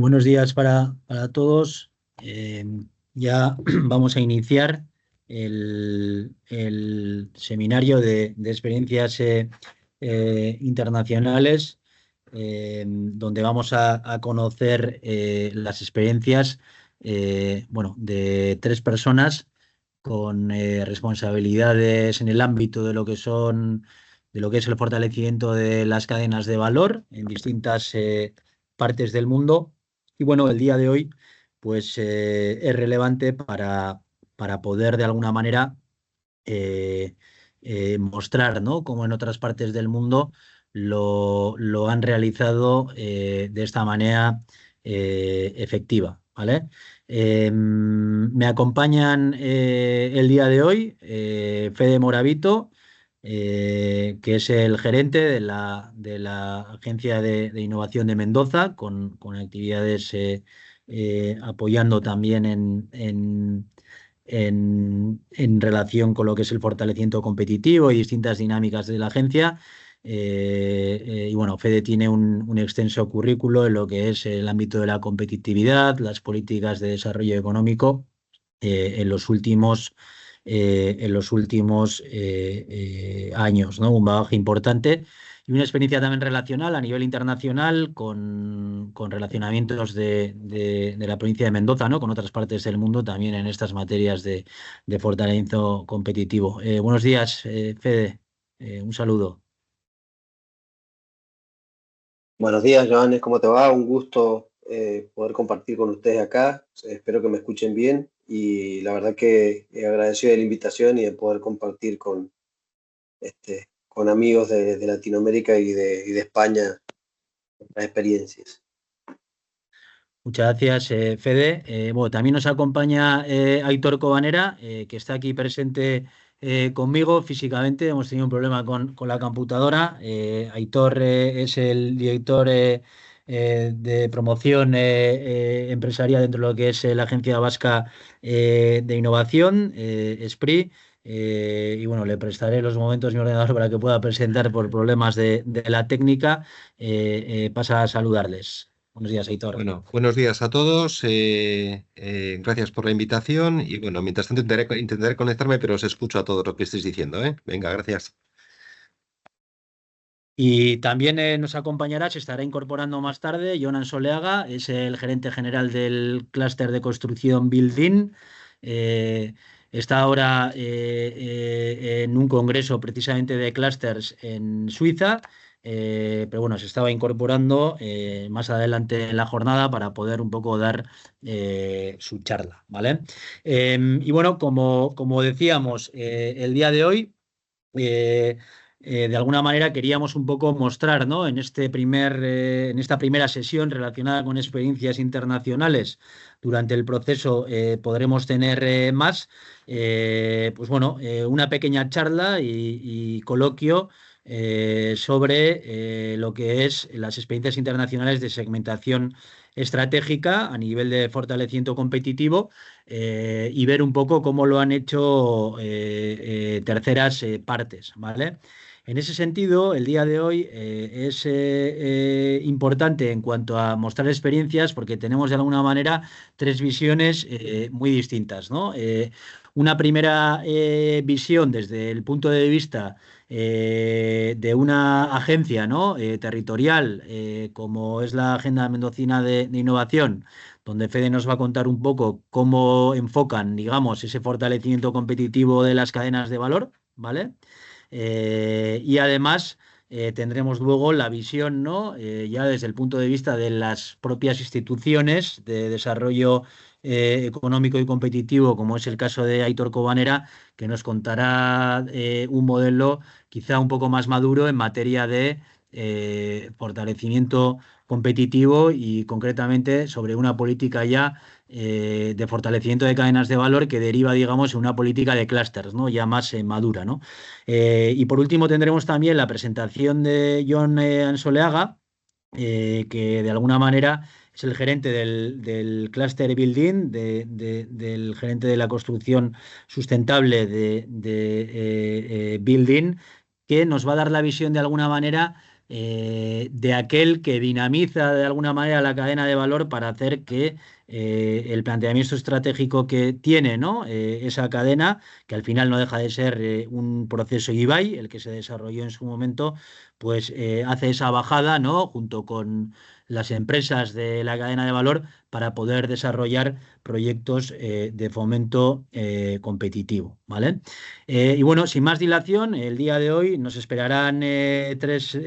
Buenos días para todos. Ya vamos a iniciar el seminario de experiencias internacionales, donde vamos a conocer las experiencias de tres personas con responsabilidades en el ámbito de lo que es el fortalecimiento de las cadenas de valor en distintas partes del mundo. Y bueno, el día de hoy pues es relevante para poder de alguna manera eh, mostrar, ¿no?, cómo en otras partes del mundo lo han realizado de esta manera efectiva, ¿vale? Me acompañan el día de hoy Fede Moravito, que es el gerente de la Agencia de Innovación de Mendoza, con actividades apoyando también en relación con lo que es el fortalecimiento competitivo y distintas dinámicas de la agencia. Y bueno, Fede tiene un extenso currículo en lo que es el ámbito de la competitividad, las políticas de desarrollo económico en los últimos años, ¿no? Un bagaje importante y una experiencia también relacional a nivel internacional con relacionamientos de la provincia de Mendoza, ¿no?, con otras partes del mundo también en estas materias de fortalecimiento competitivo. Buenos días, Fede. Un saludo. Buenos días, Joanes, ¿cómo te va? Un gusto poder compartir con ustedes acá. Espero que me escuchen bien y la verdad que agradecido de la invitación y de poder compartir con amigos de Latinoamérica y de España las experiencias. Muchas gracias, Fede. Bueno, también nos acompaña Aitor Cobanera, que está aquí presente conmigo físicamente. Hemos tenido un problema con la computadora. Aitor es el director de promoción empresarial dentro de lo que es la Agencia Vasca de Innovación, SPRI. Y bueno, le prestaré los momentos mi ordenador para que pueda presentar por problemas de la técnica. Pasa a saludarles. Buenos días, Aitor. Bueno, buenos días a todos. Gracias por la invitación. Y bueno, mientras tanto intentaré conectarme, pero os escucho a todo lo que estáis diciendo, ¿eh? Venga, gracias. Y también nos acompañará, se estará incorporando más tarde, Jonan Soleaga, es el gerente general del clúster de construcción Building. Eh, Está ahora en un congreso precisamente de clústers en Suiza, pero bueno, se estaba incorporando más adelante en la jornada para poder un poco dar su charla, ¿vale? Y bueno, como decíamos, el día de hoy eh, de alguna manera queríamos un poco mostrar, ¿no?, en esta primera sesión relacionada con experiencias internacionales. Durante el proceso podremos tener más, pues bueno, una pequeña charla y coloquio sobre lo que es las experiencias internacionales de segmentación estratégica a nivel de fortalecimiento competitivo, y ver un poco cómo lo han hecho terceras partes, ¿vale? En ese sentido, el día de hoy es importante en cuanto a mostrar experiencias porque tenemos de alguna manera tres visiones muy distintas, ¿no? Una primera visión desde el punto de vista de una agencia, ¿no?, territorial, como es la Agenda Mendocina de Innovación, donde Fede nos va a contar un poco cómo enfocan, digamos, ese fortalecimiento competitivo de las cadenas de valor, ¿vale? Y además tendremos luego la visión, ¿no?, ya desde el punto de vista de las propias instituciones de desarrollo económico y competitivo, como es el caso de Aitor Cobanera, que nos contará un modelo quizá un poco más maduro en materia de fortalecimiento competitivo y concretamente sobre una política ya de fortalecimiento de cadenas de valor que deriva, digamos, en una política de clústeres, ¿no?, ya más madura, ¿no? Y por último tendremos también la presentación de John Ansoleaga, que de alguna manera es el gerente del Cluster Building, del gerente de la construcción sustentable de Building, que nos va a dar la visión de alguna manera de aquel que dinamiza de alguna manera la cadena de valor para hacer que el planteamiento estratégico que tiene, ¿no? Esa cadena, que al final no deja de ser un proceso IBAI, el que se desarrolló en su momento, pues hace esa bajada, ¿no? Junto con las empresas de la cadena de valor para poder desarrollar proyectos de fomento competitivo, ¿vale? Y bueno, sin más dilación, el día de hoy nos esperarán tres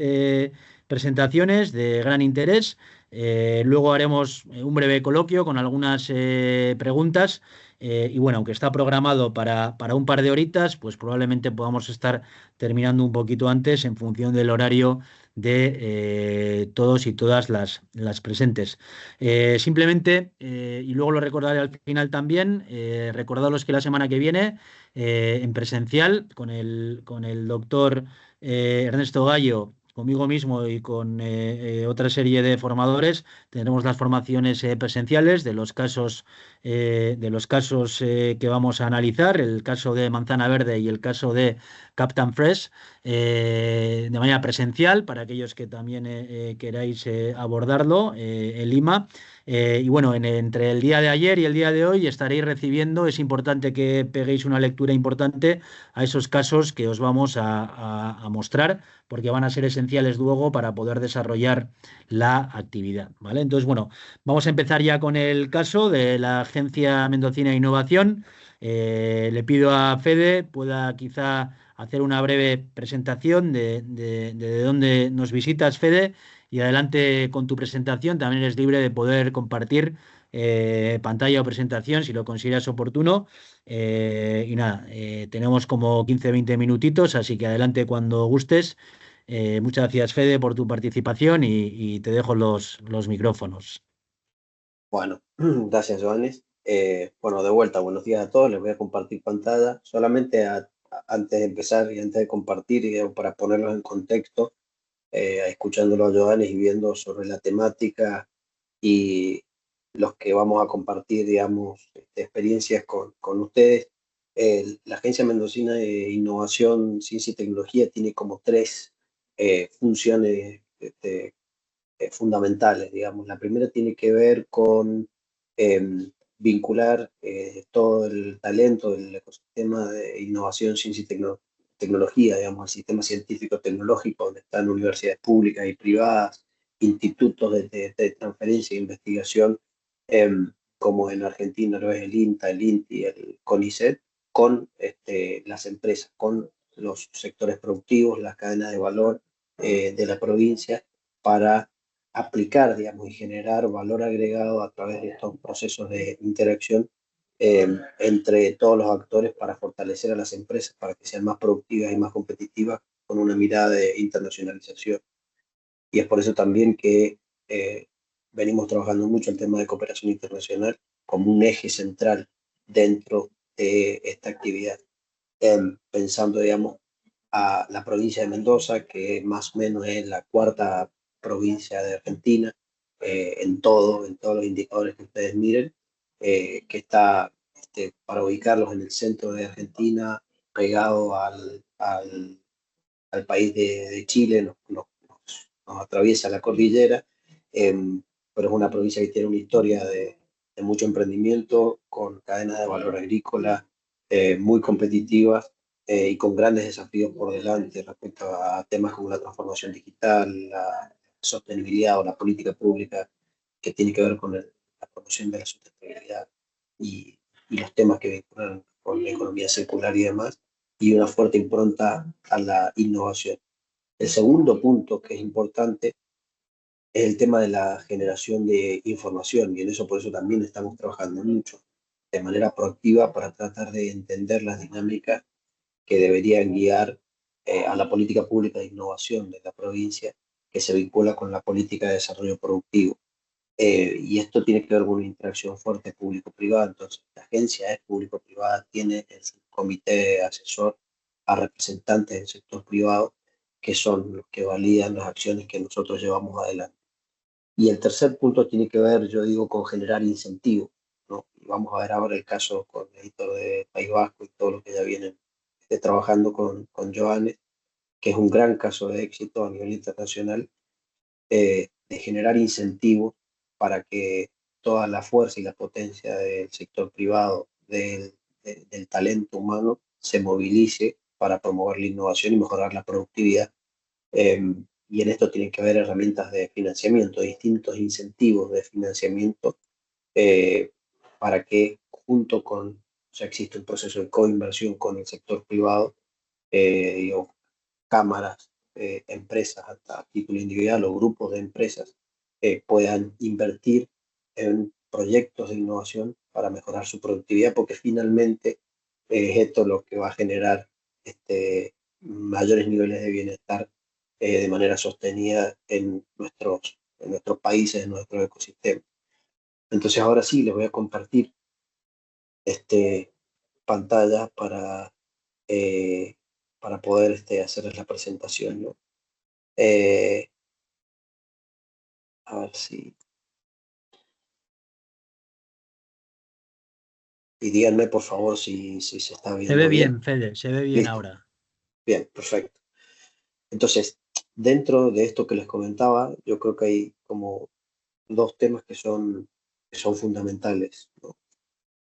presentaciones de gran interés. Luego haremos un breve coloquio con algunas preguntas. Y bueno, aunque está programado para un par de horitas, pues probablemente podamos estar terminando un poquito antes en función del horario de todos y todas las presentes. Simplemente, y luego lo recordaré al final también, recordaros que la semana que viene, en presencial, con el doctor Ernesto Gallo, conmigo mismo y con otra serie de formadores, tendremos las formaciones presenciales de los casos que vamos a analizar, el caso de Manzana Verde y el caso de Captain Fresh, de manera presencial para aquellos que también queráis abordarlo en Lima. Y bueno, entre el día de ayer y el día de hoy estaréis recibiendo, es importante que peguéis una lectura importante a esos casos que os vamos a mostrar, porque van a ser esenciales luego para poder desarrollar la actividad, ¿vale? Entonces, bueno, vamos a empezar ya con el caso de la Agencia Mendocina de Innovación. Le pido a Fede pueda quizá hacer una breve presentación de dónde nos visitas, Fede, y adelante con tu presentación. También eres libre de poder compartir pantalla o presentación si lo consideras oportuno. Y nada, tenemos como 15-20 minutitos, así que adelante cuando gustes. Muchas gracias, Fede, por tu participación y te dejo los micrófonos. Bueno, gracias, Joanes. Bueno, de vuelta, buenos días a todos. Les voy a compartir pantalla. Solamente antes de empezar y antes de compartir, y para ponerlos en contexto, escuchándolo a Joanes y viendo sobre la temática y los que vamos a compartir, digamos, experiencias con ustedes. La Agencia Mendocina de Innovación, Ciencia y Tecnología tiene como tres funciones fundamentales, digamos. La primera tiene que ver con vincular todo el talento del ecosistema de innovación, ciencia y tecnología, digamos, al sistema científico-tecnológico, donde están universidades públicas y privadas, institutos de transferencia e investigación, como en Argentina lo es el INTA, el INTI, el CONICET, con las empresas, con los sectores productivos, las cadenas de valor de la provincia, para aplicar, digamos, y generar valor agregado a través de estos procesos de interacción entre todos los actores para fortalecer a las empresas, para que sean más productivas y más competitivas con una mirada de internacionalización. Y es por eso también que venimos trabajando mucho el tema de cooperación internacional como un eje central dentro de esta actividad, pensando, digamos, a la provincia de Mendoza, que más o menos es la cuarta provincia de Argentina, en todos los indicadores que ustedes miren, que está, para ubicarlos, en el centro de Argentina, pegado al país de Chile, nos atraviesa la cordillera, pero es una provincia que tiene una historia de mucho emprendimiento, con cadenas de valor agrícola muy competitivas, y con grandes desafíos por delante respecto a temas como la transformación digital, la sostenibilidad o la política pública que tiene que ver con la promoción de la sustentabilidad y los temas que vinculan con la economía circular y demás, y una fuerte impronta a la innovación. El segundo punto que es importante es el tema de la generación de información, y en eso por eso también estamos trabajando mucho de manera proactiva para tratar de entender las dinámicas que deberían guiar a la política pública de innovación de la provincia, que se vincula con la política de desarrollo productivo. Y esto tiene que ver con una interacción fuerte público-privada. Entonces, la agencia es público-privada, tiene en su comité asesor a representantes del sector privado, que son los que validan las acciones que nosotros llevamos adelante. Y el tercer punto tiene que ver, yo digo, con generar incentivos, ¿no? Y vamos a ver ahora el caso con el editor de País Vasco y todo lo que ya vienen trabajando con Joanes, que es un gran caso de éxito a nivel internacional, de generar incentivos para que toda la fuerza y la potencia del sector privado, del talento humano, se movilice para promover la innovación y mejorar la productividad. Y en esto tienen que haber herramientas de financiamiento, distintos incentivos de financiamiento, eh, para que junto con, o sea, existe un proceso de coinversión con el sector privado, digo, cámaras, empresas hasta a título individual o grupos de empresas, puedan invertir en proyectos de innovación para mejorar su productividad, porque finalmente es esto lo que va a generar mayores niveles de bienestar, de manera sostenida en nuestros países, en nuestro ecosistema. Entonces ahora sí les voy a compartir pantalla eh, para poder hacerles la presentación, ¿no? Eh, a ver si... Y díganme, por favor, si se está Se ve viendo bien. bien, Fede, se ve bien Listo, ahora. bien, perfecto. Entonces, dentro de esto que les comentaba, yo creo que hay como dos temas que son fundamentales, ¿no?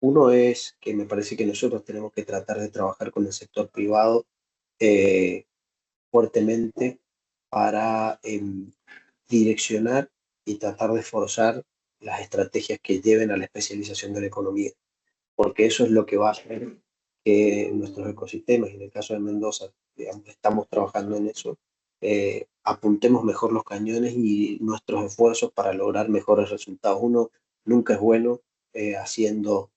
Uno es que me parece que nosotros tenemos que tratar de trabajar con el sector privado, eh, fuertemente, para direccionar y tratar de forzar las estrategias que lleven a la especialización de la economía, porque eso es lo que va a hacer que nuestros ecosistemas, y en el caso de Mendoza, digamos, estamos trabajando en eso, apuntemos mejor los cañones y nuestros esfuerzos para lograr mejores resultados. Uno nunca es bueno haciendo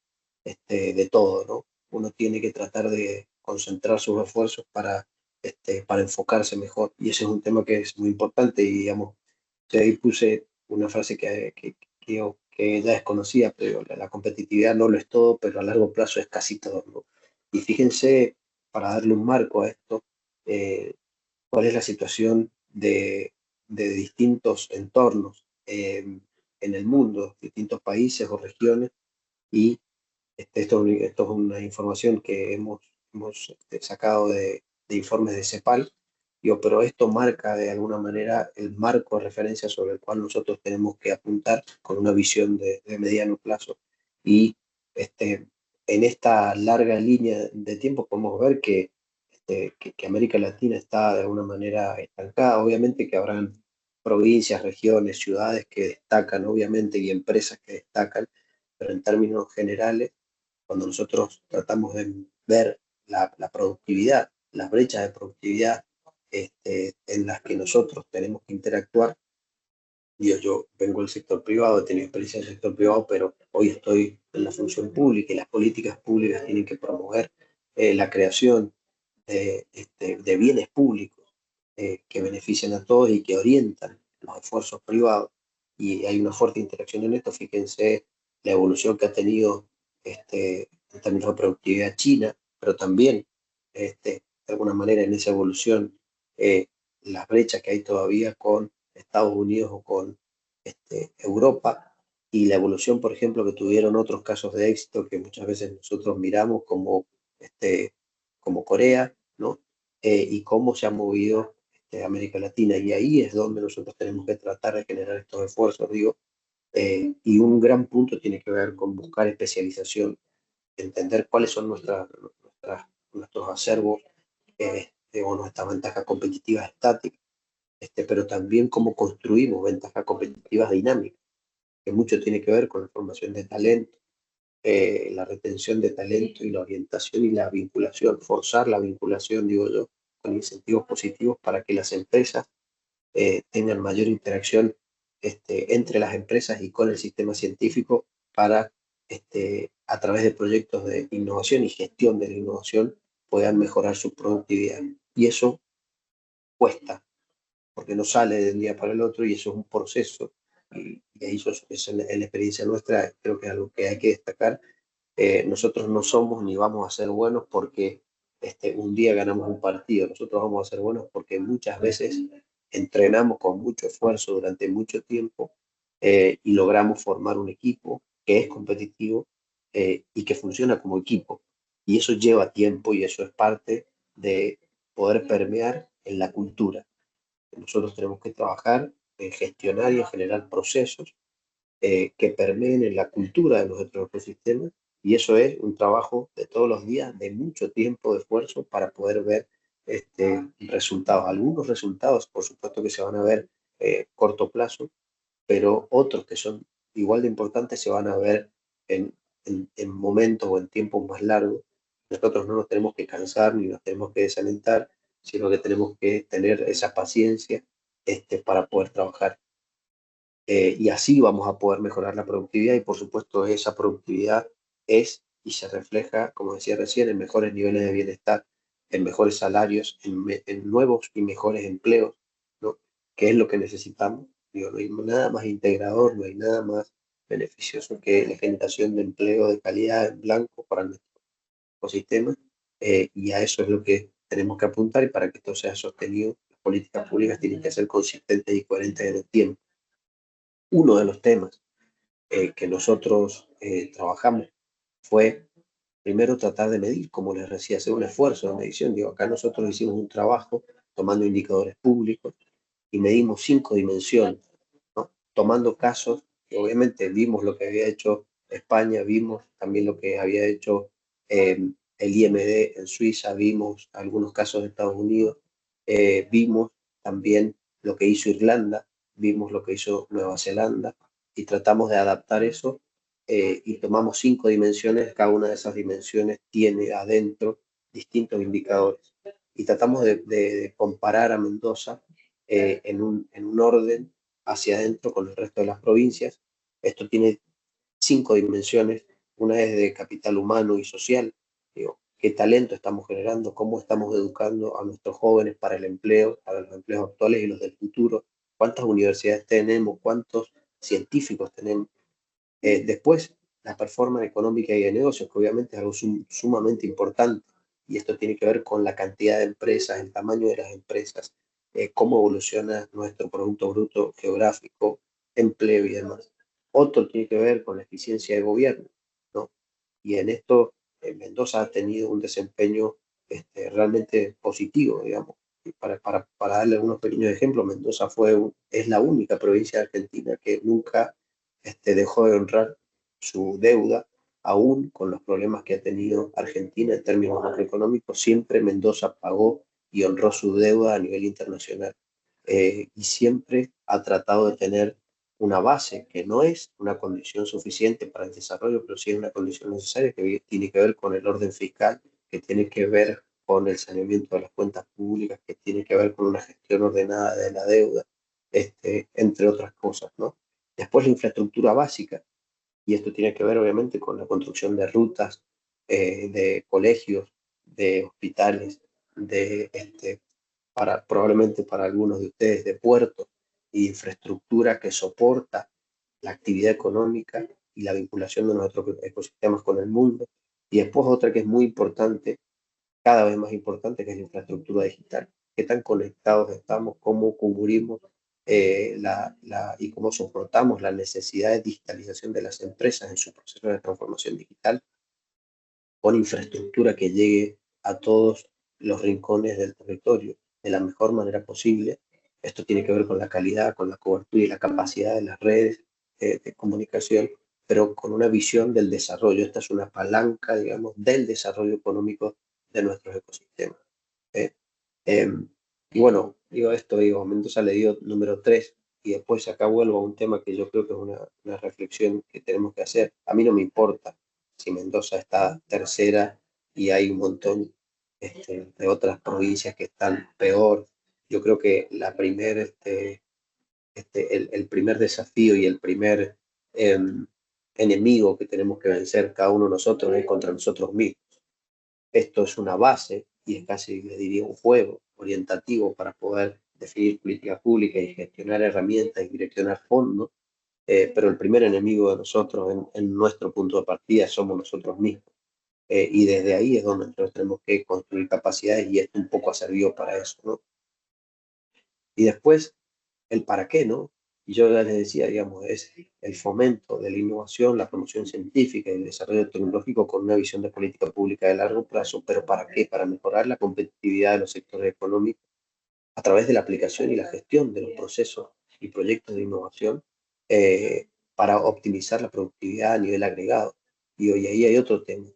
de todo, ¿no? Uno tiene que tratar de concentrar sus esfuerzos para enfocarse mejor, y ese es un tema que es muy importante. Y digamos, yo ahí puse una frase que ya desconocía, pero la competitividad no lo es todo, pero a largo plazo es casi todo, ¿no? Y fíjense, para darle un marco a esto, eh, cuál es la situación de distintos entornos en el mundo, distintos países o regiones. Y esto es una información que hemos sacado de informes de CEPAL, digo, pero esto marca de alguna manera el marco de referencia sobre el cual nosotros tenemos que apuntar con una visión de mediano plazo. Y este, en esta larga línea de tiempo podemos ver que América Latina está de alguna manera estancada. Obviamente que habrán provincias, regiones, ciudades que destacan, obviamente, y empresas que destacan, pero en términos generales, cuando nosotros tratamos de ver la productividad, las brechas de productividad en las que nosotros tenemos que interactuar. Yo vengo del sector privado, he tenido experiencia en el sector privado, pero hoy estoy en la función pública, y las políticas públicas tienen que promover la creación de bienes públicos que benefician a todos y que orientan los esfuerzos privados. Y hay una fuerte interacción en esto. Fíjense la evolución que ha tenido en términos de productividad China, pero también de alguna manera en esa evolución, las brechas que hay todavía con Estados Unidos o con Europa, y la evolución, por ejemplo, que tuvieron otros casos de éxito que muchas veces nosotros miramos como Corea, ¿no? Y cómo se ha movido América Latina. Y ahí es donde nosotros tenemos que tratar de generar estos esfuerzos, digo. Y un gran punto tiene que ver con buscar especialización, entender cuáles son nuestros acervos, o nuestras ventajas competitivas estáticas, pero también cómo construimos ventajas competitivas dinámicas, que mucho tiene que ver con la formación de talento, la retención de talento y la orientación y la vinculación, forzar la vinculación, digo yo, con incentivos positivos para que las empresas tengan mayor interacción entre las empresas y con el sistema científico, para, a través de proyectos de innovación y gestión de la innovación, puedan mejorar su productividad. Y eso cuesta, porque no sale de un día para el otro, y eso es un proceso. Y ahí eso en la experiencia nuestra creo que es algo que hay que destacar. Nosotros no somos ni vamos a ser buenos porque un día ganamos un partido. Nosotros vamos a ser buenos porque muchas veces entrenamos con mucho esfuerzo durante mucho tiempo, y logramos formar un equipo que es competitivo, y que funciona como equipo. Y eso lleva tiempo, y eso es parte de poder permear en la cultura. Nosotros tenemos que trabajar en gestionar y en generar procesos que permeen en la cultura de nuestros ecosistemas, y eso es un trabajo de todos los días, de mucho tiempo, de esfuerzo, para poder ver resultados. Algunos resultados, por supuesto, que se van a ver corto plazo, pero otros que son igual de importantes se van a ver en momentos o en tiempos más largos. Nosotros no nos tenemos que cansar ni nos tenemos que desalentar, sino que tenemos que tener esa paciencia para poder trabajar. Y así vamos a poder mejorar la productividad, y por supuesto esa productividad es y se refleja, como decía recién, en mejores niveles de bienestar, en mejores salarios, en nuevos y mejores empleos, ¿no? Que es lo que necesitamos. Digo, no hay nada más integrador, no hay nada más beneficioso que la generación de empleo de calidad en blanco para nuestro ecosistema, y a eso es lo que tenemos que apuntar, y para que esto sea sostenido, las políticas públicas tienen que ser consistentes y coherentes en el tiempo. Uno de los temas que nosotros trabajamos fue primero tratar de medir, como les decía, hacer un esfuerzo de medición. Digo, acá nosotros hicimos un trabajo tomando indicadores públicos y medimos 5 dimensiones, ¿no? Tomando casos, y obviamente vimos lo que había hecho España, vimos también lo que había hecho el IMD en Suiza, vimos algunos casos de Estados Unidos, vimos también lo que hizo Irlanda, vimos lo que hizo Nueva Zelanda, y tratamos de adaptar eso, y tomamos 5 dimensiones. Cada una de esas dimensiones tiene adentro distintos indicadores, y tratamos de comparar a Mendoza en un orden hacia adentro con el resto de las provincias. Esto tiene 5 dimensiones. Una es de capital humano y social. Digo, qué talento estamos generando, cómo estamos educando a nuestros jóvenes para el empleo, para los empleos actuales y los del futuro, cuántas universidades tenemos, cuántos científicos tenemos. Después, la performance económica y de negocios, que obviamente es algo sumamente importante, y esto tiene que ver con la cantidad de empresas, el tamaño de las empresas, cómo evoluciona nuestro Producto Bruto Geográfico, empleo y demás. Otro tiene que ver con la eficiencia de gobierno, ¿no? Y en esto Mendoza ha tenido un desempeño realmente positivo, digamos. Y para darle algunos pequeños ejemplos, Mendoza es la única provincia de Argentina que nunca dejó de honrar su deuda, aún con los problemas que ha tenido Argentina en términos macroeconómicos. Siempre Mendoza pagó y honró su deuda a nivel internacional, y siempre ha tratado de tener una base que no es una condición suficiente para el desarrollo, pero sí es una condición necesaria, que tiene que ver con el orden fiscal, que tiene que ver con el saneamiento de las cuentas públicas, que tiene que ver con una gestión ordenada de la deuda, entre otras cosas, ¿no? Después la infraestructura básica, y esto tiene que ver obviamente con la construcción de rutas, de colegios, de hospitales, probablemente para algunos de ustedes, de puertos, y infraestructura que soporta la actividad económica y la vinculación de nuestros ecosistemas con el mundo. Y después otra que es muy importante, cada vez más importante, que es la infraestructura digital. Qué tan conectados estamos, cómo cubrimos y cómo soportamos la necesidad de digitalización de las empresas en su proceso de transformación digital, con infraestructura que llegue a todos los rincones del territorio de la mejor manera posible. Esto tiene que ver con la calidad, con la cobertura y la capacidad de las redes de comunicación, pero con una visión del desarrollo. Esta es una palanca, digamos, del desarrollo económico de nuestros ecosistemas. ¿Eh? Eh, y bueno, Mendoza le dio número 3, y después acá vuelvo a un tema que yo creo que es una reflexión que tenemos que hacer. A mí no me importa si Mendoza está tercera y hay un montón de otras provincias que están peor. Yo creo que el primer desafío y el primer enemigo que tenemos que vencer cada uno de nosotros es contra nosotros mismos. Esto es una base y es casi, le diría, un juego orientativo para poder definir políticas públicas y gestionar herramientas y direccionar fondos, pero el primer enemigo de nosotros en nuestro punto de partida somos nosotros mismos. Y desde ahí es donde nosotros tenemos que construir capacidades, y esto un poco ha servido para eso, ¿no? Y después, el para qué, ¿no? Y yo ya les decía, digamos, es el fomento de la innovación, la promoción científica y el desarrollo tecnológico con una visión de política pública de largo plazo. ¿Pero para qué? Para mejorar la competitividad de los sectores económicos, a través de la aplicación y la gestión de los procesos y proyectos de innovación para optimizar la productividad a nivel agregado. Y hoy ahí hay otro tema.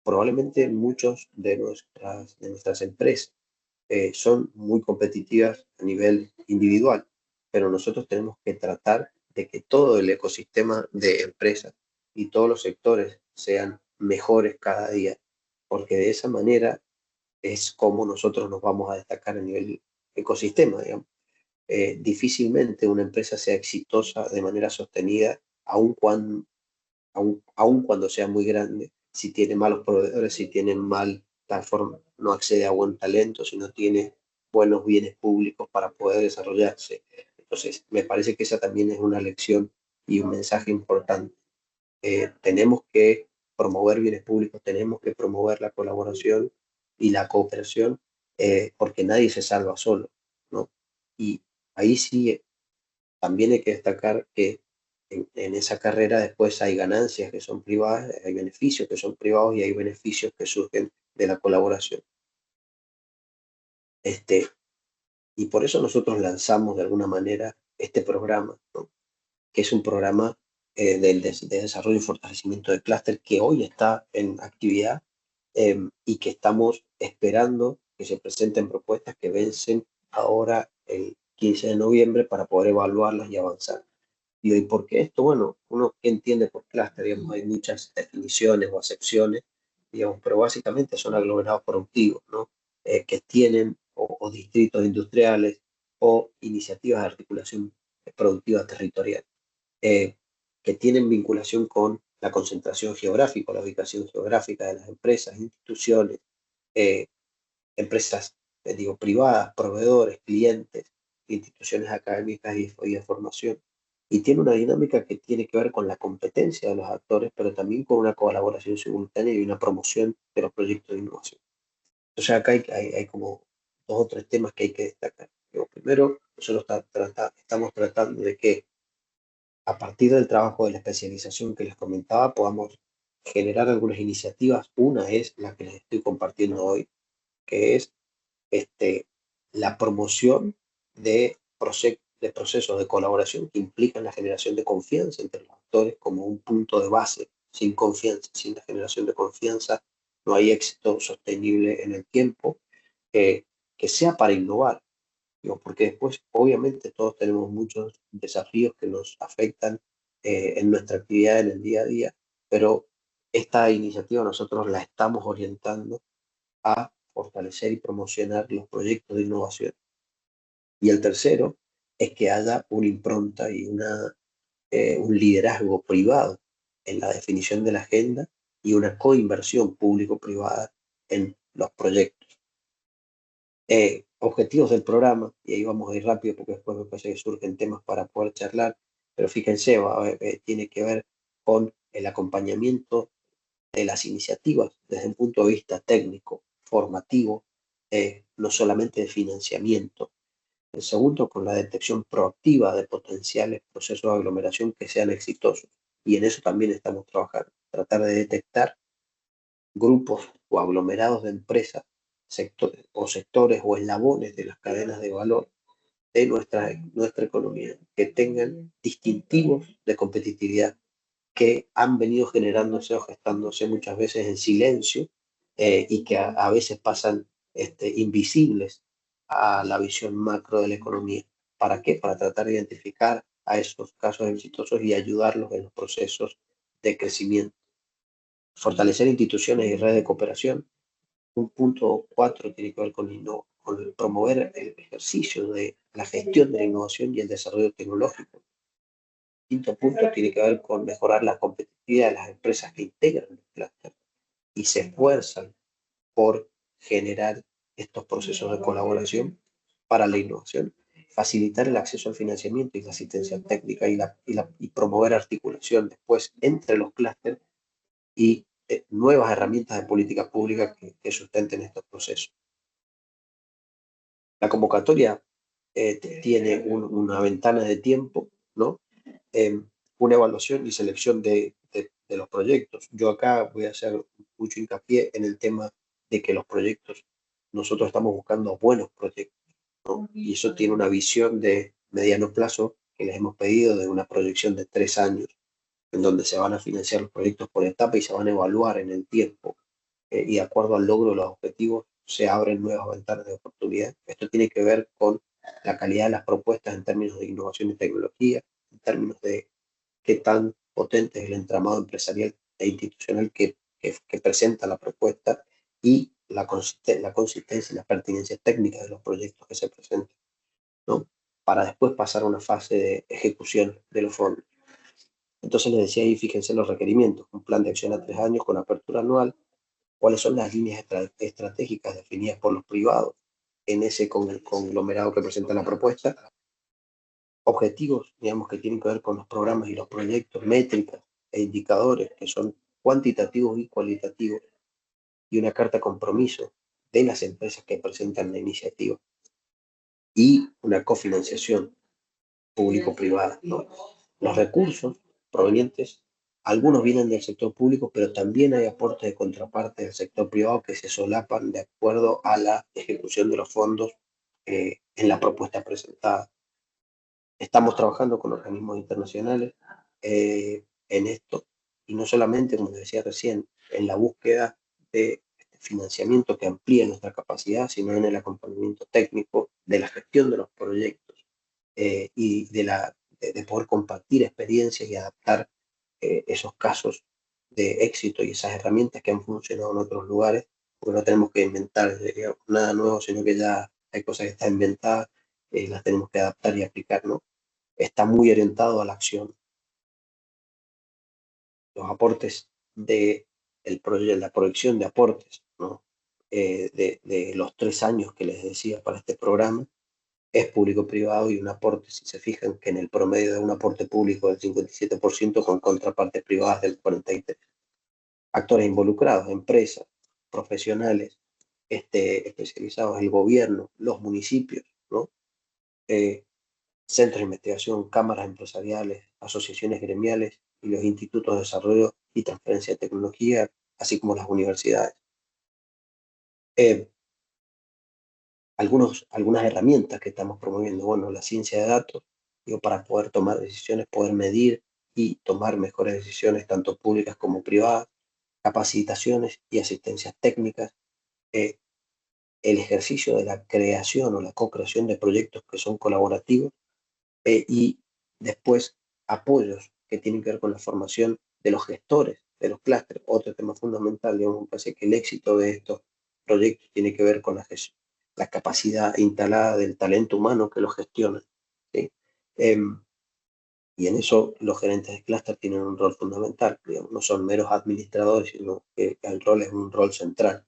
Probablemente muchos de nuestras empresas son muy competitivas a nivel individual, pero nosotros tenemos que tratar de que todo el ecosistema de empresas y todos los sectores sean mejores cada día, porque de esa manera es como nosotros nos vamos a destacar a nivel ecosistema, digamos. Difícilmente una empresa sea exitosa de manera sostenida, aun cuando sea muy grande, si tiene malos proveedores, si tiene mal forma, no accede a buen talento, si no tiene buenos bienes públicos para poder desarrollarse. Entonces, me parece que esa también es una lección y un mensaje importante. Tenemos que promover bienes públicos, tenemos que promover la colaboración y la cooperación, porque nadie se salva solo, ¿no? Y ahí sí también hay que destacar que en esa carrera después hay ganancias que son privadas, hay beneficios que son privados y hay beneficios que surgen de la colaboración. Este, y por eso nosotros lanzamos de alguna manera este programa, ¿no? Que es un programa de desarrollo y fortalecimiento de clúster que hoy está en actividad y que estamos esperando que se presenten propuestas que vencen ahora el 15 de noviembre para poder evaluarlas y avanzar. ¿Y por qué esto? Bueno, uno que entiende por clúster, digamos, hay muchas definiciones o acepciones, digamos, pero básicamente son aglomerados productivos, ¿no? Que tienen o distritos industriales o iniciativas de articulación productiva territorial, eh, que tienen vinculación con la concentración geográfica, la ubicación geográfica de las empresas, instituciones, eh, empresas, digo, privadas, proveedores, clientes, instituciones académicas y de formación. Y tiene una dinámica que tiene que ver con la competencia de los actores, pero también con una colaboración simultánea y una promoción de los proyectos de innovación. Entonces acá hay como dos o tres temas que hay que destacar. Digo, primero, nosotros estamos tratando de que a partir del trabajo de la especialización que les comentaba, podamos generar algunas iniciativas. Una es la que les estoy compartiendo hoy, que es la promoción de procesos de colaboración que implican la generación de confianza entre los actores como un punto de base. Sin confianza, sin la generación de confianza, no hay éxito sostenible en el tiempo, que sea para innovar. Digo, porque después, obviamente, todos tenemos muchos desafíos que nos afectan en nuestra actividad en el día a día, pero esta iniciativa nosotros la estamos orientando a fortalecer y promocionar los proyectos de innovación. Y el tercero es que haya una impronta y un liderazgo privado en la definición de la agenda y una coinversión público-privada en los proyectos. Objetivos del programa, y ahí vamos a ir rápido porque después me parece que surgen temas para poder charlar, pero fíjense, tiene que ver con el acompañamiento de las iniciativas desde un punto de vista técnico, formativo, no solamente de financiamiento. El segundo, con la detección proactiva de potenciales procesos de aglomeración que sean exitosos. Y en eso también estamos trabajando, tratar de detectar grupos o aglomerados de empresas, sectores o eslabones de las cadenas de valor de nuestra economía, que tengan distintivos de competitividad que han venido generándose o gestándose muchas veces en silencio y que a veces pasan invisibles a la visión macro de la economía. ¿Para qué? Para tratar de identificar a esos casos exitosos y ayudarlos en los procesos de crecimiento. Fortalecer instituciones y redes de cooperación. Un punto 4 tiene que ver con promover el ejercicio de la gestión de la innovación y el desarrollo tecnológico. Quinto punto tiene que ver con mejorar la competitividad de las empresas que integran el clúster y se esfuerzan por generar estos procesos de colaboración para la innovación, facilitar el acceso al financiamiento y la asistencia técnica y promover articulación después entre los clústeres y nuevas herramientas de política pública que sustenten estos procesos. La convocatoria tiene una ventana de tiempo, ¿no? Una evaluación y selección de los proyectos. Yo acá voy a hacer mucho hincapié en el tema de que los proyectos, nosotros estamos buscando buenos proyectos, ¿no? Y eso tiene una visión de mediano plazo que les hemos pedido de una proyección de 3 años, en donde se van a financiar los proyectos por etapa y se van a evaluar en el tiempo. Y de acuerdo al logro de los objetivos se abren nuevas ventanas de oportunidad. Esto tiene que ver con la calidad de las propuestas en términos de innovación y tecnología, en términos de qué tan potente es el entramado empresarial e institucional que presenta la propuesta y la consistencia y las pertinencias técnicas de los proyectos que se presentan, ¿no? Para después pasar a una fase de ejecución de los fondos. Entonces les decía ahí, fíjense los requerimientos, un plan de acción a 3 años con apertura anual, cuáles son las líneas estratégicas definidas por los privados en ese conglomerado que presenta la propuesta, objetivos, digamos, que tienen que ver con los programas y los proyectos, métricas e indicadores que son cuantitativos y cualitativos, y una carta compromiso de las empresas que presentan la iniciativa, y una cofinanciación público-privada, ¿no? Los recursos provenientes, algunos vienen del sector público, pero también hay aportes de contraparte del sector privado que se solapan de acuerdo a la ejecución de los fondos en la propuesta presentada. Estamos trabajando con organismos internacionales en esto, y no solamente, como decía recién, en la búsqueda de financiamiento que amplíe nuestra capacidad, sino en el acompañamiento técnico de la gestión de los proyectos y de poder compartir experiencias y adaptar esos casos de éxito y esas herramientas que han funcionado en otros lugares, porque no tenemos que inventar nada nuevo, sino que ya hay cosas que están inventadas, las tenemos que adaptar y aplicar, ¿no? Está muy orientado a la acción. Los aportes de la proyección de aportes, ¿no? De los 3 años que les decía para este programa, es público-privado, y un aporte, si se fijan, que en el promedio de un aporte público del 57% con contrapartes privadas del 43%. Actores involucrados, empresas, profesionales especializados, el gobierno, los municipios, ¿no? Centros de investigación, cámaras empresariales, asociaciones gremiales y los institutos de desarrollo y transferencia de tecnología, así como las universidades. Algunas herramientas que estamos promoviendo, bueno, la ciencia de datos, digo, para poder tomar decisiones, poder medir y tomar mejores decisiones, tanto públicas como privadas, capacitaciones y asistencias técnicas, el ejercicio de la creación o la co-creación de proyectos que son colaborativos, y después apoyos que tienen que ver con la formación de los gestores de los clústeres. Otro tema fundamental, digamos, me parece que el éxito de estos proyectos tiene que ver con la capacidad instalada del talento humano que los gestiona, ¿sí? Y en eso los gerentes de clúster tienen un rol fundamental, digamos, no son meros administradores, sino que el rol es un rol central.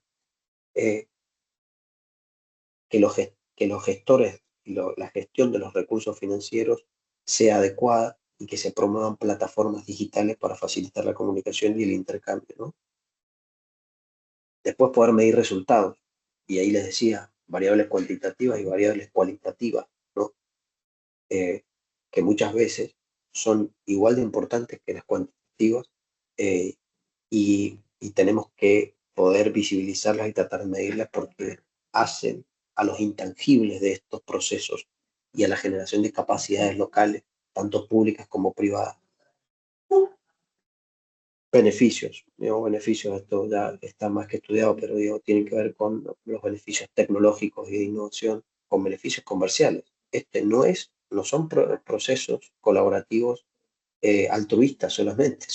Que los gestores y la gestión de los recursos financieros sea adecuada y que se promuevan plataformas digitales para facilitar la comunicación y el intercambio, ¿no? Después poder medir resultados, y ahí les decía, variables cuantitativas y variables cualitativas, ¿no? Que muchas veces son igual de importantes que las cuantitativas, y tenemos que poder visibilizarlas y tratar de medirlas, porque hacen a los intangibles de estos procesos y a la generación de capacidades locales, tanto públicas como privadas. Beneficios, esto ya está más que estudiado, pero tienen que ver con los beneficios tecnológicos y de innovación, con beneficios comerciales. No son procesos colaborativos altruistas solamente,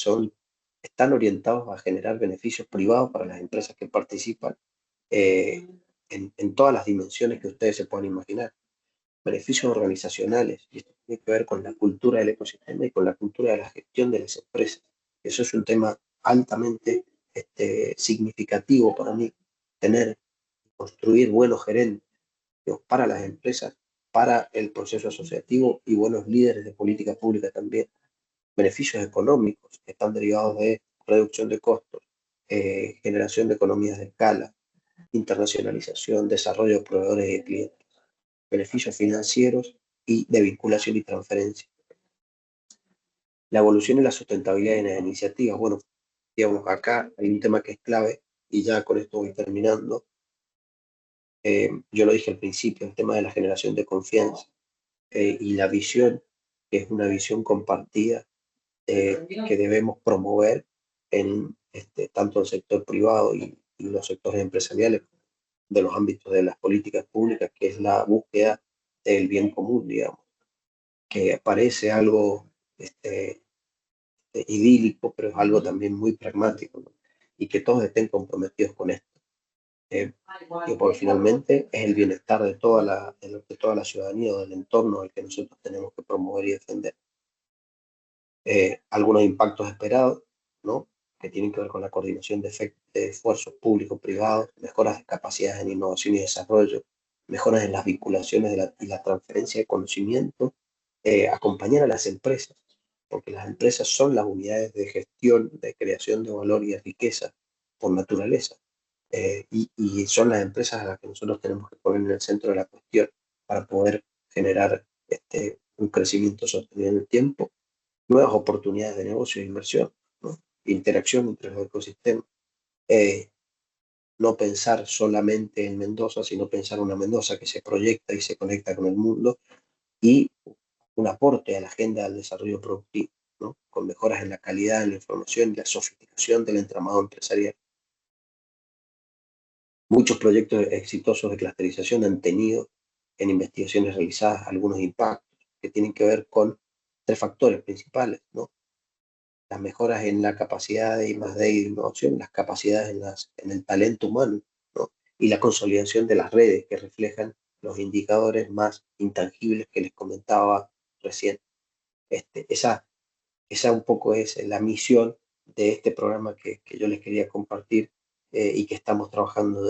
están orientados a generar beneficios privados para las empresas que participan en todas las dimensiones que ustedes se puedan imaginar. Beneficios organizacionales, y esto tiene que ver con la cultura del ecosistema y con la cultura de la gestión de las empresas. Eso es un tema altamente significativo para mí, construir buenos gerentes para las empresas, para el proceso asociativo, y buenos líderes de política pública también. Beneficios económicos que están derivados de reducción de costos, generación de economías de escala, internacionalización, desarrollo de proveedores y de clientes. Beneficios financieros y de vinculación y transferencia. La evolución y la sustentabilidad de las iniciativas. Bueno, digamos, acá hay un tema que es clave, y ya con esto voy terminando. Yo lo dije al principio, el tema de la generación de confianza y la visión, que es una visión compartida que debemos promover en tanto el sector privado y los sectores empresariales de los ámbitos de las políticas públicas, que es la búsqueda del bien común, digamos, que parece algo idílico, pero es algo también muy pragmático, ¿no? Y que todos estén comprometidos con esto. Porque finalmente es el bienestar de toda la ciudadanía o del entorno el que nosotros tenemos que promover y defender. Algunos impactos esperados, ¿no? Que tienen que ver con la coordinación de esfuerzos públicos, privados, mejoras de capacidades en innovación y desarrollo, mejoras en las vinculaciones y la transferencia de conocimiento, acompañar a las empresas, porque las empresas son las unidades de gestión, de creación de valor y de riqueza por naturaleza, y son las empresas a las que nosotros tenemos que poner en el centro de la cuestión para poder generar un crecimiento sostenido en el tiempo, nuevas oportunidades de negocio e inversión, ¿no? Interacción entre los ecosistemas. No pensar solamente en Mendoza, sino pensar una Mendoza que se proyecta y se conecta con el mundo y un aporte a la agenda del desarrollo productivo, ¿no? Con mejoras en la calidad de la información y la sofisticación del entramado empresarial. Muchos proyectos exitosos de clusterización han tenido en investigaciones realizadas algunos impactos que tienen que ver con 3 factores principales, ¿no? Las mejoras en la capacidad de I+D y de innovación, las capacidades en el talento humano, ¿no? Y la consolidación de las redes que reflejan los indicadores más intangibles que les comentaba recién. Esa un poco es la misión de este programa que yo les quería compartir y que estamos trabajando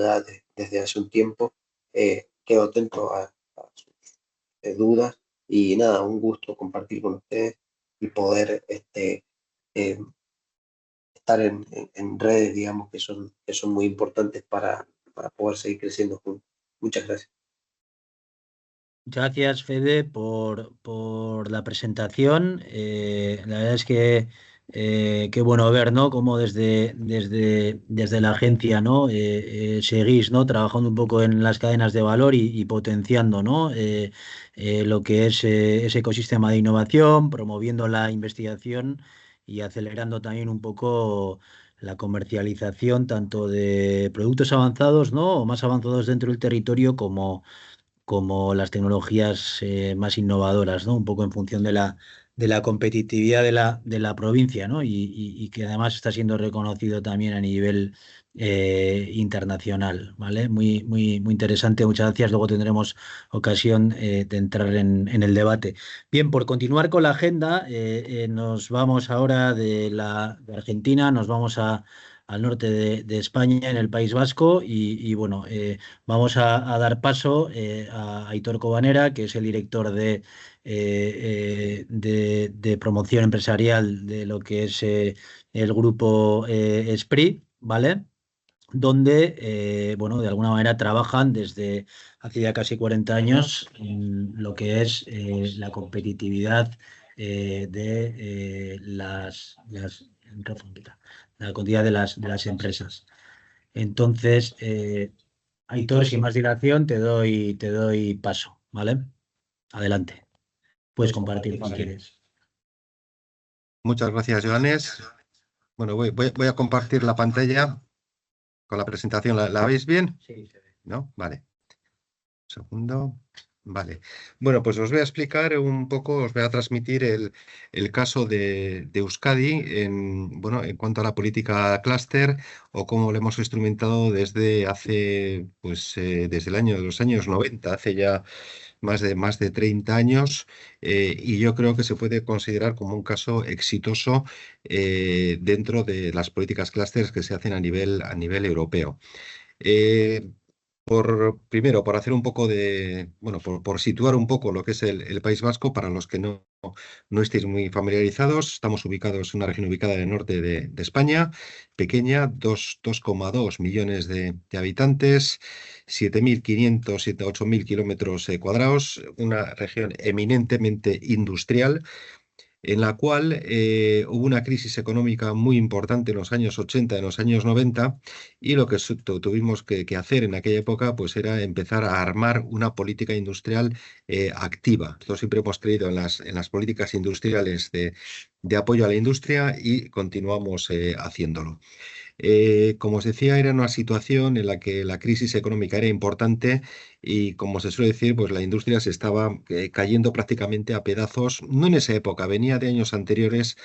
desde hace un tiempo. Quedo atento a sus dudas y nada, un gusto compartir con ustedes y poder eh, estar en redes, digamos, que son muy importantes para poder seguir creciendo juntos. Muchas gracias. Gracias, Fede, por la presentación. La verdad es que qué bueno ver, ¿no? Cómo desde la agencia, ¿no? Seguís, ¿no? Trabajando un poco en las cadenas de valor y potenciando, ¿no? Lo que es ese ecosistema de innovación, promoviendo la investigación y acelerando también un poco la comercialización tanto de productos avanzados, ¿no? O más avanzados dentro del territorio como las tecnologías más innovadoras, ¿no? Un poco en función de la competitividad de la provincia, ¿no? Y que además está siendo reconocido también a nivel internacional, ¿vale? Muy interesante, muchas gracias. Luego tendremos ocasión de entrar en el debate. Bien, por continuar con la agenda, nos vamos ahora de Argentina, nos vamos al norte de España, en el País Vasco, y bueno, vamos a dar paso a Aitor Cobanera, que es el director de promoción empresarial de lo que es el grupo SPRI, ¿vale? Donde, bueno, de alguna manera trabajan desde hace ya casi 40 años en lo que es la competitividad de la cantidad de las empresas. Entonces, Aitor, sin más dilación, te doy paso, ¿vale? Adelante. Puedes compartir si quieres. Muchas gracias, Joanes. Bueno, voy a compartir la pantalla con la presentación. ¿La veis bien? Sí, se ve. ¿No? Vale. Un segundo. Vale. Bueno, pues os voy a explicar un poco, os voy a transmitir el caso de Euskadi bueno, en cuanto a la política clúster o cómo lo hemos instrumentado desde hace, pues, desde los años 90, hace ya más de 30 años, y yo creo que se puede considerar como un caso exitoso dentro de las políticas clústeres que se hacen a nivel europeo. Primero, por hacer un poco bueno, por situar un poco lo que es el País Vasco, para los que no estéis muy familiarizados, estamos ubicados en una región ubicada en el norte de España, pequeña, 2,2 millones de habitantes, 7.500, 8.000 kilómetros cuadrados, una región eminentemente industrial. en la cual hubo una crisis económica muy importante en los años 80, en los años 90, y lo que tuvimos que hacer en aquella época pues era empezar a armar una política industrial activa. Nosotros siempre hemos creído en las políticas industriales de apoyo a la industria y continuamos haciéndolo. Como os decía, era una situación en la que la crisis económica era importante y, como se suele decir, pues la industria se estaba cayendo prácticamente a pedazos, no en esa época, venía de años anteriores,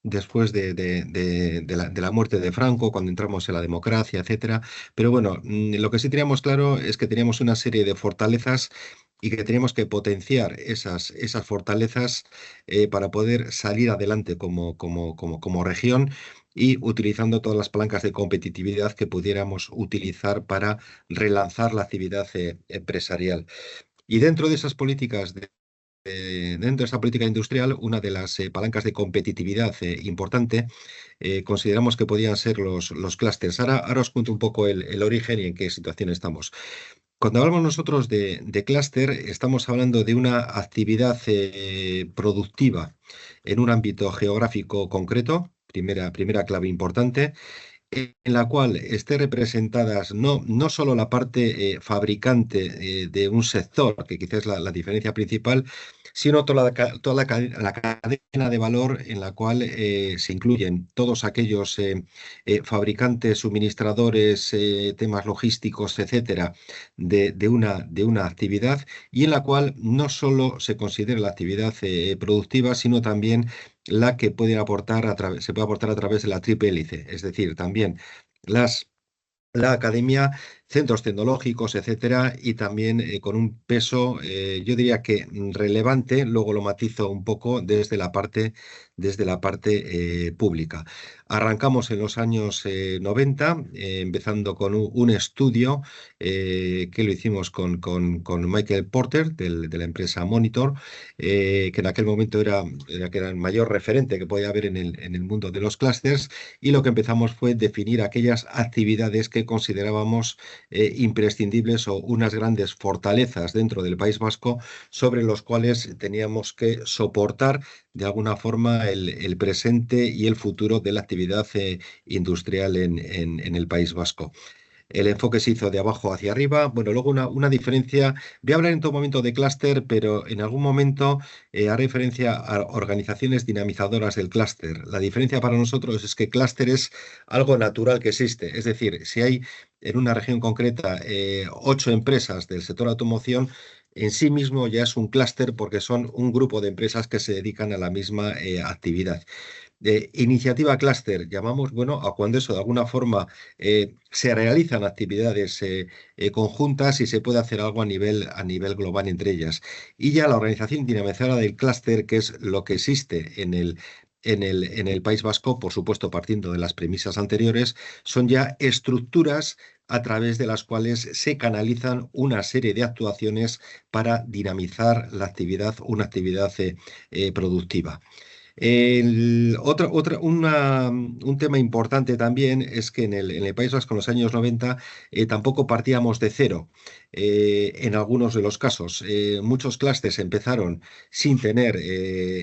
después de la muerte de Franco, cuando entramos en la democracia, etcétera. Pero bueno, lo que sí teníamos claro es que teníamos una serie de fortalezas y que teníamos que potenciar esas fortalezas para poder salir adelante como región y utilizando todas las palancas de competitividad que pudiéramos utilizar para relanzar la actividad empresarial. Y dentro de esas políticas dentro de esa política industrial, una de las palancas de competitividad importante, consideramos que podían ser los clústeres. Ahora os cuento un poco el origen y en qué situación estamos. Cuando hablamos nosotros de clúster, estamos hablando de una actividad productiva en un ámbito geográfico concreto, primera clave importante, en la cual esté representadas no solo la parte fabricante de un sector, que quizás es la diferencia principal, sino toda la cadena de valor en la cual se incluyen todos aquellos fabricantes, suministradores, temas logísticos, etcétera, de una actividad, y en la cual no solo se considera la actividad productiva, sino también la que se puede aportar a través de la triple hélice, es decir, también la academia, centros tecnológicos, etcétera, y también con un peso, yo diría que relevante, luego lo matizo un poco desde la parte pública. Arrancamos en los años 90, empezando con un estudio que lo hicimos con Michael Porter de la empresa Monitor, que en aquel momento era el mayor referente que podía haber en el mundo de los clústeres, y lo que empezamos fue definir aquellas actividades que considerábamos imprescindibles o unas grandes fortalezas dentro del País Vasco sobre los cuales teníamos que soportar de alguna forma el presente y el futuro de la actividad industrial en el País Vasco. El enfoque se hizo de abajo hacia arriba. Bueno, luego una diferencia. Voy a hablar en todo momento de clúster, pero en algún momento haré referencia a organizaciones dinamizadoras del clúster. La diferencia para nosotros es que clúster es algo natural que existe. Es decir, si hay en una región concreta 8 empresas del sector automoción, en sí mismo ya es un clúster porque son un grupo de empresas que se dedican a la misma actividad. Iniciativa clúster, llamamos, bueno, a cuando eso de alguna forma se realizan actividades conjuntas y se puede hacer algo a nivel global entre ellas. Y ya la organización dinamizadora del clúster, que es lo que existe en el País Vasco, por supuesto partiendo de las premisas anteriores, son ya estructuras a través de las cuales se canalizan una serie de actuaciones para dinamizar una actividad productiva. Un tema importante también es que en el País Vasco en los años 90 tampoco partíamos de cero. En algunos de los casos, muchos clústeres empezaron sin tener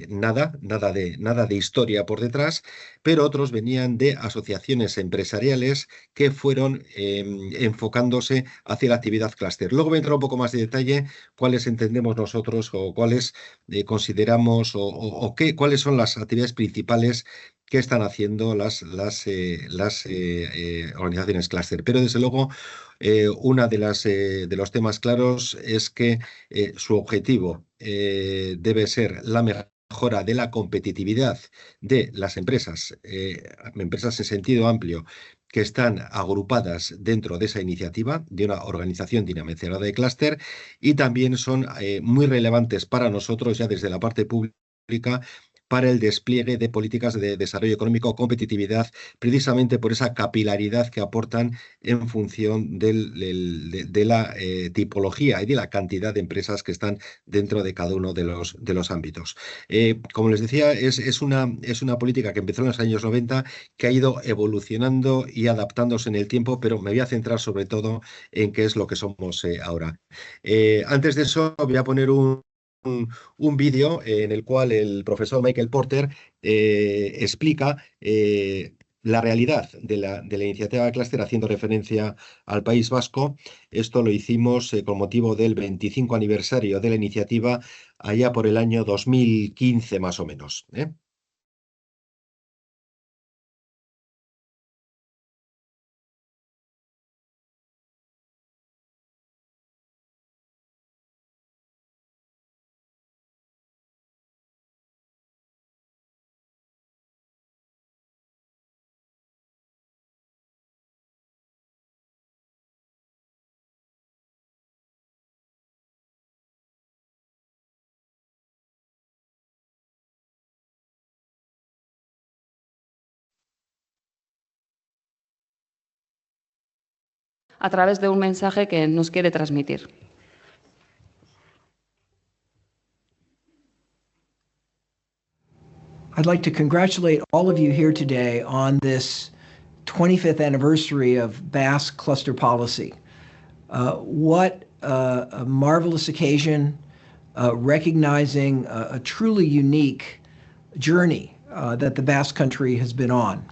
nada de historia por detrás, pero otros venían de asociaciones empresariales que fueron enfocándose hacia la actividad clúster. Luego voy a entrar un poco más de detalle cuáles entendemos nosotros o cuáles consideramos cuáles son las actividades principales que están haciendo las organizaciones clúster. Pero desde luego, una de los temas claros es que su objetivo debe ser la mejora de la competitividad de las empresas en sentido amplio, que están agrupadas dentro de esa iniciativa de una organización dinamizadora de clúster, y también son muy relevantes para nosotros ya desde la parte pública para el despliegue de políticas de desarrollo económico, competitividad, precisamente por esa capilaridad que aportan en función de la tipología y de la cantidad de empresas que están dentro de cada uno de los ámbitos. Como les decía, es una política que empezó en los años 90, que ha ido evolucionando y adaptándose en el tiempo, pero me voy a centrar sobre todo en qué es lo que somos ahora. Antes de eso, voy a poner un vídeo en el cual el profesor Michael Porter explica la realidad de la iniciativa Cluster haciendo referencia al País Vasco. Esto lo hicimos con motivo del 25 aniversario de la iniciativa allá por el año 2015 más o menos, ¿eh? A través de un mensaje que nos quiere transmitir. I'd like to congratulate all of you here today on this 25th anniversary of Basque cluster policy. What a marvelous occasion, recognizing a truly unique journey that the Basque country has been on.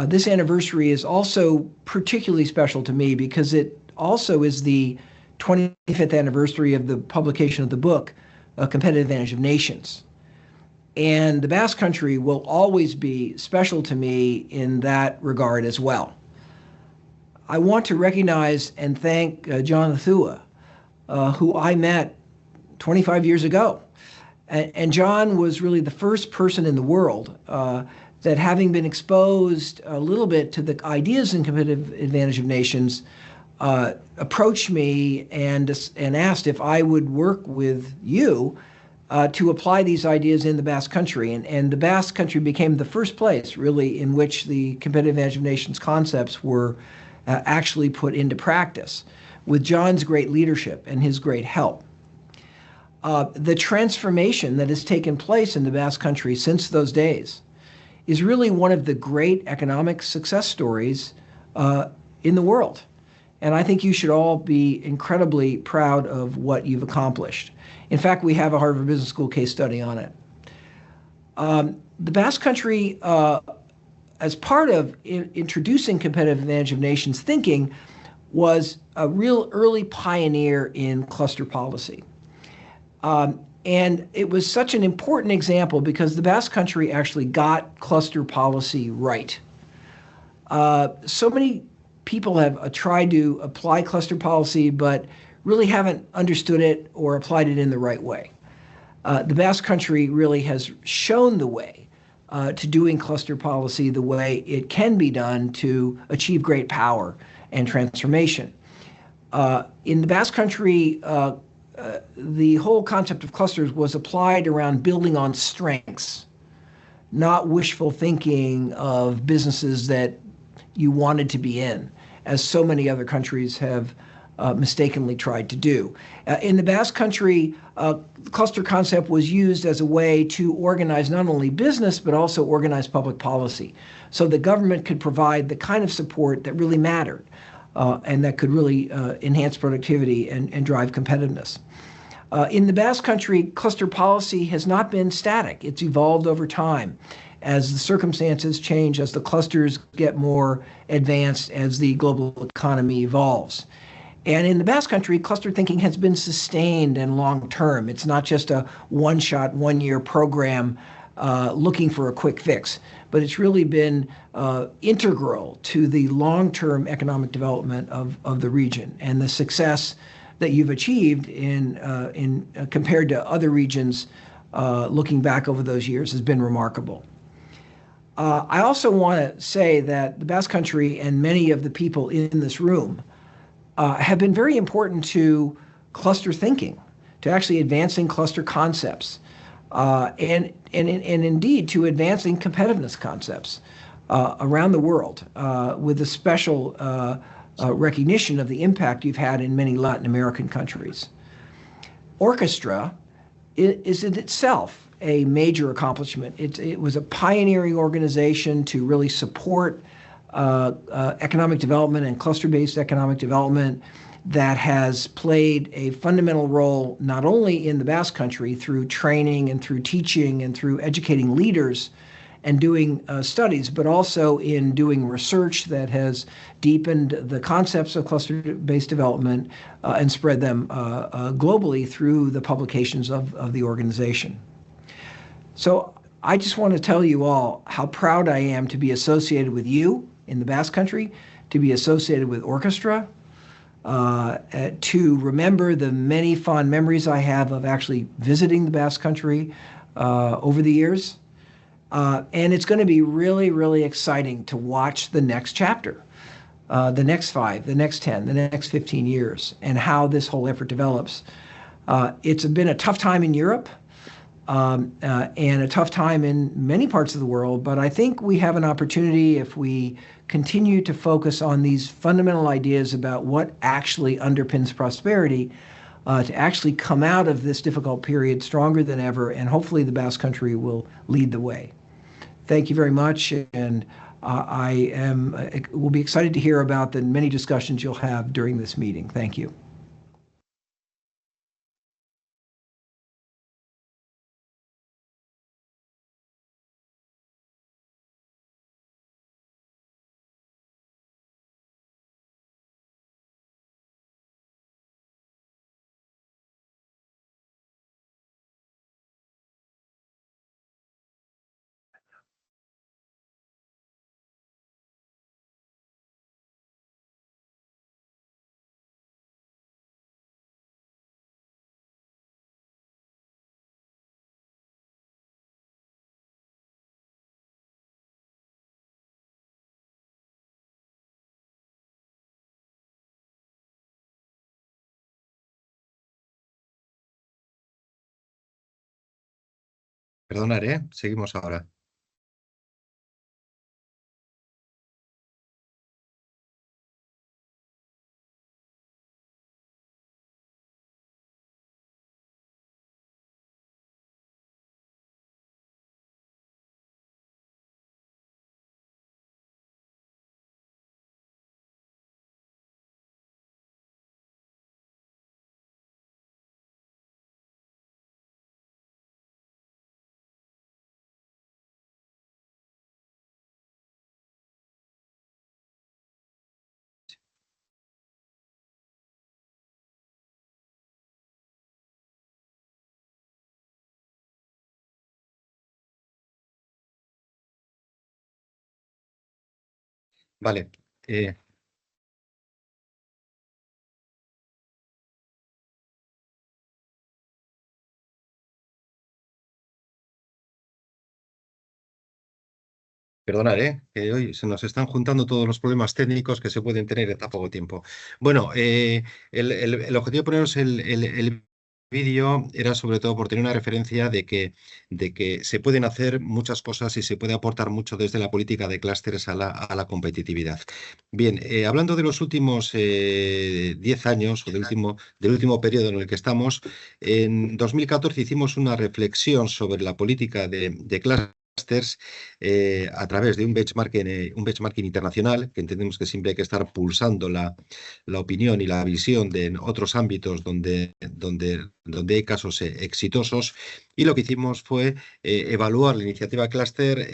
This anniversary is also particularly special to me because it also is the 25th anniversary of the publication of the book, A Competitive Advantage of Nations. And the Basque Country will always be special to me in that regard as well. I want to recognize and thank John Thua, who I met 25 years ago. And John was really the first person in the world that, having been exposed a little bit to the ideas in competitive advantage of nations, approached me and asked if I would work with you to apply these ideas in the Basque Country. And the Basque Country became the first place, really, in which the competitive advantage of nations concepts were actually put into practice, with John's great leadership and his great help. The transformation that has taken place in the Basque Country since those days is really one of the great economic success stories in the world. And I think you should all be incredibly proud of what you've accomplished. In fact, we have a Harvard Business School case study on it. The Basque Country, as part of introducing competitive advantage of nations thinking, was a real early pioneer in cluster policy. And it was such an important example because the Basque Country actually got cluster policy right. So many people have tried to apply cluster policy, but really haven't understood it or applied it in the right way. The Basque Country really has shown the way to doing cluster policy the way it can be done to achieve great power and transformation. In the Basque Country, the whole concept of clusters was applied around building on strengths, not wishful thinking of businesses that you wanted to be in, as so many other countries have mistakenly tried to do. In the Basque Country, the cluster concept was used as a way to organize not only business, but also organize public policy. So the government could provide the kind of support that really mattered and that could really enhance productivity and drive competitiveness. In the Basque Country, cluster policy has not been static. It's evolved over time as the circumstances change, as the clusters get more advanced, as the global economy evolves. And in the Basque Country, cluster thinking has been sustained and long-term. It's not just a one-shot, one-year program looking for a quick fix, but it's really been integral to the long-term economic development of the region. And the success that you've achieved in compared to other regions looking back over those years has been remarkable. I also want to say that the Basque Country and many of the people in this room have been very important to cluster thinking, to actually advancing cluster concepts, and indeed to advancing competitiveness concepts around the world, with a special recognition of the impact you've had in many Latin American countries. Orchestra is in itself a major accomplishment. It was a pioneering organization to really support economic development and cluster-based economic development that has played a fundamental role not only in the Basque Country through training and through teaching and through educating leaders and doing studies, but also in doing research that has deepened the concepts of cluster-based development and spread them globally through the publications of the organization. So I just want to tell you all how proud I am to be associated with you in the Basque Country, to be associated with Orchestra, to remember the many fond memories I have of actually visiting the Basque Country over the years. And it's going to be really, really exciting to watch the next chapter, the next 5, the next 10, the next 15 years, and how this whole effort develops. It's been a tough time in Europe and a tough time in many parts of the world, but I think we have an opportunity if we continue to focus on these fundamental ideas about what actually underpins prosperity to actually come out of this difficult period stronger than ever, and hopefully the Basque Country will lead the way. Thank you very much, and will be excited to hear about the many discussions you'll have during this meeting. Thank you. Perdonar, seguimos ahora. Vale. Perdonad, que hoy se nos están juntando todos los problemas técnicos que se pueden tener en tan poco tiempo. Bueno, el objetivo de poneros el vídeo era sobre todo por tener una referencia de que se pueden hacer muchas cosas y se puede aportar mucho desde la política de clústeres a la competitividad. Bien, hablando de los últimos 10 años o del último periodo en el que estamos, en 2014 hicimos una reflexión sobre la política de clústeres a través de un benchmarking internacional, que entendemos que siempre hay que estar pulsando la opinión y la visión en otros ámbitos donde hay casos exitosos. Y lo que hicimos fue evaluar la iniciativa Cluster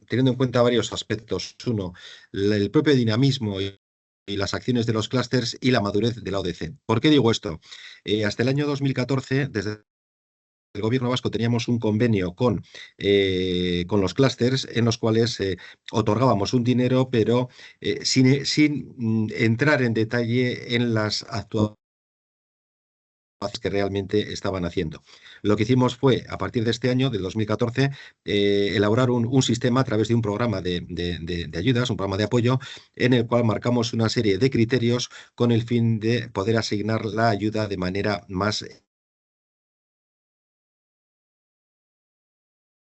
teniendo en cuenta varios aspectos. Uno, el propio dinamismo y las acciones de los clústeres y la madurez de la ODC. ¿Por qué digo esto? Hasta el año 2014, desde el gobierno vasco teníamos un convenio con los clústeres en los cuales otorgábamos un dinero, pero sin entrar en detalle en las actuaciones que realmente estaban haciendo. Lo que hicimos fue, a partir de este año, del 2014, elaborar un sistema a través de un programa de ayudas, un programa de apoyo, en el cual marcamos una serie de criterios con el fin de poder asignar la ayuda de manera más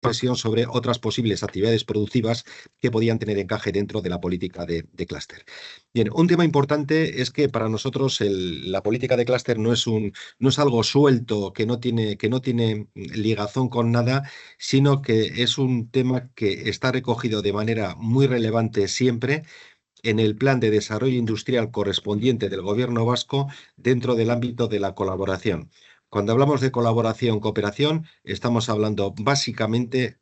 presión sobre otras posibles actividades productivas que podían tener encaje dentro de la política de clúster. Bien, un tema importante es que para nosotros la política de clúster no es algo suelto, que no tiene ligazón con nada, sino que es un tema que está recogido de manera muy relevante siempre en el plan de desarrollo industrial correspondiente del Gobierno vasco dentro del ámbito de la colaboración. Cuando hablamos de colaboración, cooperación, estamos hablando básicamente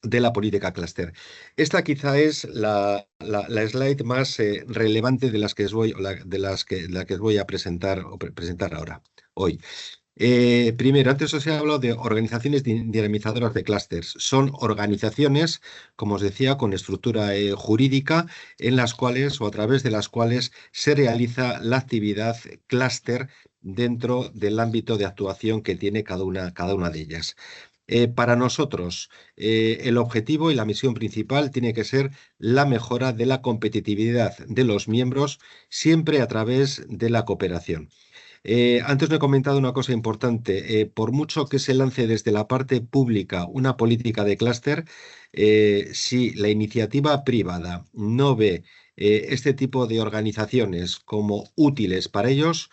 de la política clúster. Esta quizá es la slide más relevante de las que os voy a presentar ahora, hoy. Primero, antes os he hablado de organizaciones dinamizadoras de clústeres. Son organizaciones, como os decía, con estructura jurídica en las cuales o a través de las cuales se realiza la actividad clúster dentro del ámbito de actuación que tiene cada una de ellas. Para nosotros, el objetivo y la misión principal tiene que ser la mejora de la competitividad de los miembros, siempre a través de la cooperación. Antes no he comentado una cosa importante. Por mucho que se lance desde la parte pública una política de clúster, si la iniciativa privada no ve este tipo de organizaciones como útiles para ellos,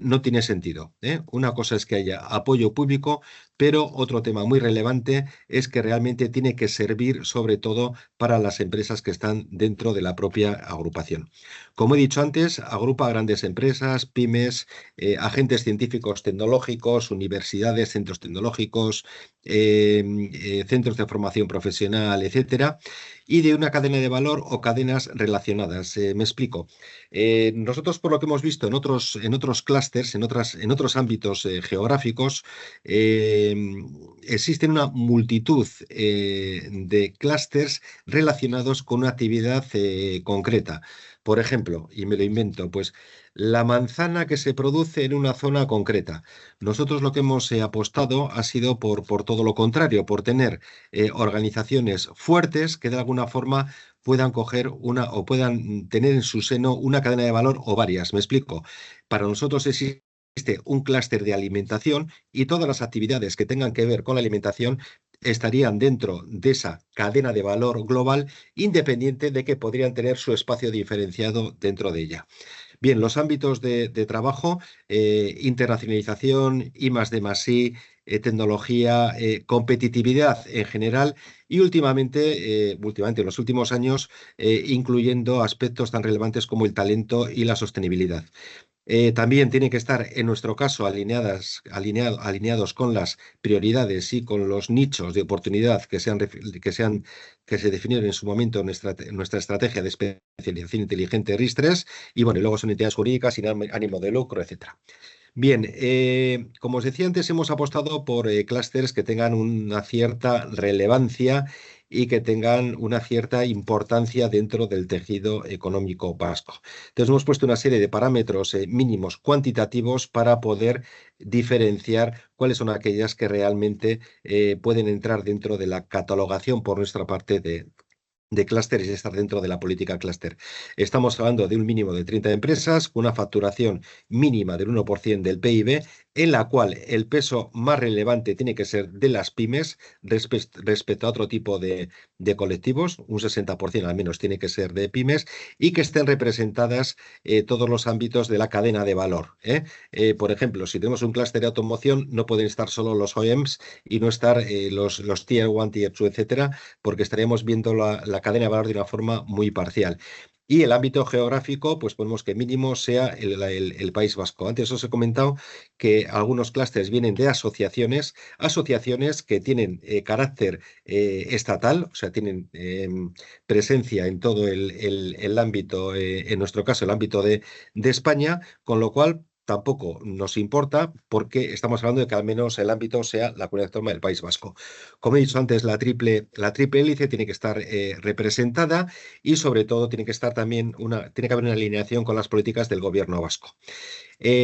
no tiene sentido. Una cosa es que haya apoyo público, pero otro tema muy relevante es que realmente tiene que servir sobre todo para las empresas que están dentro de la propia agrupación. Como he dicho antes, agrupa grandes empresas, pymes, agentes científicos tecnológicos, universidades, centros tecnológicos, centros de formación profesional, etcétera, y de una cadena de valor o cadenas relacionadas. Me explico. Nosotros, por lo que hemos visto en otros clústeres, en otros ámbitos geográficos, existen una multitud de clústeres relacionados con una actividad concreta. Por ejemplo, y me lo invento, pues la manzana que se produce en una zona concreta. Nosotros lo que hemos apostado ha sido por todo lo contrario, por tener organizaciones fuertes que de alguna forma puedan coger o puedan tener en su seno una cadena de valor o varias. Me explico. Para nosotros existe un clúster de alimentación y todas las actividades que tengan que ver con la alimentación estarían dentro de esa cadena de valor global, independiente de que podrían tener su espacio diferenciado dentro de ella. Bien, los ámbitos de trabajo, internacionalización, I+D+I, tecnología, competitividad en general y últimamente en los últimos años, incluyendo aspectos tan relevantes como el talento y la sostenibilidad. También tienen que estar, en nuestro caso, alineados con las prioridades y con los nichos de oportunidad que se definieron en su momento en nuestra estrategia de especialización inteligente RIS3, y bueno, y luego son entidades jurídicas sin ánimo de lucro, etcétera. Bien, como os decía antes, hemos apostado por clústeres que tengan una cierta relevancia y que tengan una cierta importancia dentro del tejido económico vasco. Entonces hemos puesto una serie de parámetros mínimos cuantitativos para poder diferenciar cuáles son aquellas que realmente pueden entrar dentro de la catalogación por nuestra parte de clústeres y estar dentro de la política clúster. Estamos hablando de un mínimo de 30 empresas, con una facturación mínima del 1% del PIB, en la cual el peso más relevante tiene que ser de las pymes respecto a otro tipo de colectivos, un 60% al menos tiene que ser de pymes, y que estén representadas todos los ámbitos de la cadena de valor. Por ejemplo, si tenemos un clúster de automoción, no pueden estar solo los OEMs y no estar los Tier 1, Tier 2, etcétera, porque estaríamos viendo la cadena de valor de una forma muy parcial. Y el ámbito geográfico, pues ponemos que mínimo sea el País Vasco. Antes os he comentado que algunos clústeres vienen de asociaciones que tienen carácter estatal, o sea, tienen presencia en todo el ámbito, en nuestro caso, el ámbito de España, con lo cual tampoco nos importa porque estamos hablando de que al menos el ámbito sea la comunidad autónoma del País Vasco. Como he dicho antes, la triple hélice tiene que estar representada y sobre todo tiene que estar también tiene que haber una alineación con las políticas del Gobierno vasco.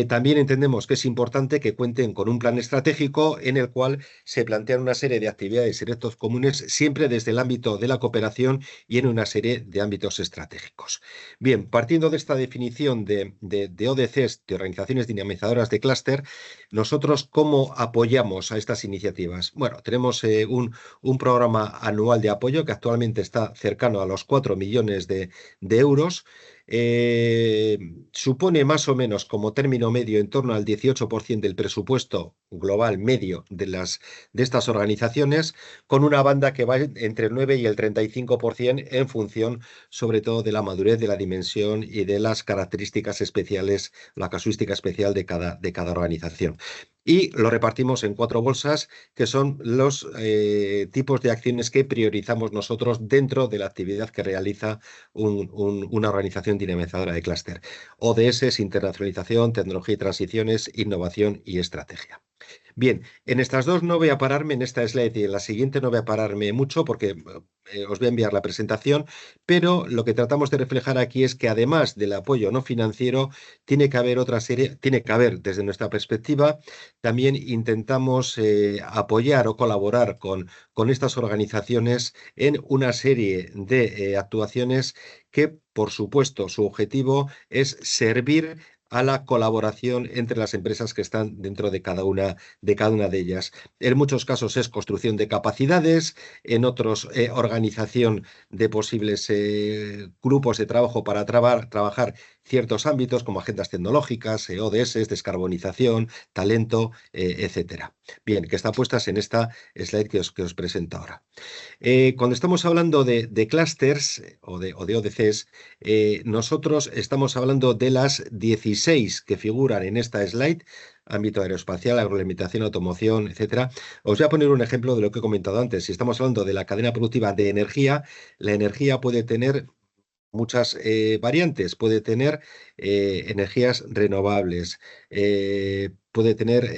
También entendemos que es importante que cuenten con un plan estratégico en el cual se plantean una serie de actividades y retos comunes siempre desde el ámbito de la cooperación y en una serie de ámbitos estratégicos. Bien, partiendo de esta definición de ODCs, de organizaciones dinamizadoras de clúster, nosotros ¿cómo apoyamos a estas iniciativas? Bueno, tenemos un programa anual de apoyo que actualmente está cercano a los 4 millones de euros. supone más o menos como término medio en torno al 18% del presupuesto global medio de estas organizaciones, con una banda que va entre el 9 y el 35% en función sobre todo de la madurez, de la dimensión y de las características especiales, la casuística especial de cada organización. Y lo repartimos en 4 bolsas, que son los tipos de acciones que priorizamos nosotros dentro de la actividad que realiza una organización dinamizadora de clúster. ODS, internacionalización, tecnología y transiciones, innovación y estrategia. Bien, en estas dos no voy a pararme, en esta slide y en la siguiente no voy a pararme mucho porque os voy a enviar la presentación, pero lo que tratamos de reflejar aquí es que además del apoyo no financiero, tiene que haber otra serie, tiene que haber desde nuestra perspectiva, también intentamos apoyar o colaborar con estas organizaciones en una serie de actuaciones que, por supuesto, su objetivo es servir a la colaboración entre las empresas que están dentro de cada una de ellas. En muchos casos es construcción de capacidades, en otros organización de posibles grupos de trabajo para trabajar ciertos ámbitos como agendas tecnológicas, ODS, descarbonización, talento, etcétera. Bien, que están puestas en esta slide que os presento ahora. Cuando estamos hablando de clústeres o de ODCs, nosotros estamos hablando de las 16 que figuran en esta slide, ámbito aeroespacial, agroalimentación, automoción, etcétera. Os voy a poner un ejemplo de lo que he comentado antes. Si estamos hablando de la cadena productiva de energía, la energía puede tener muchas variantes. Puede tener energías renovables, puede tener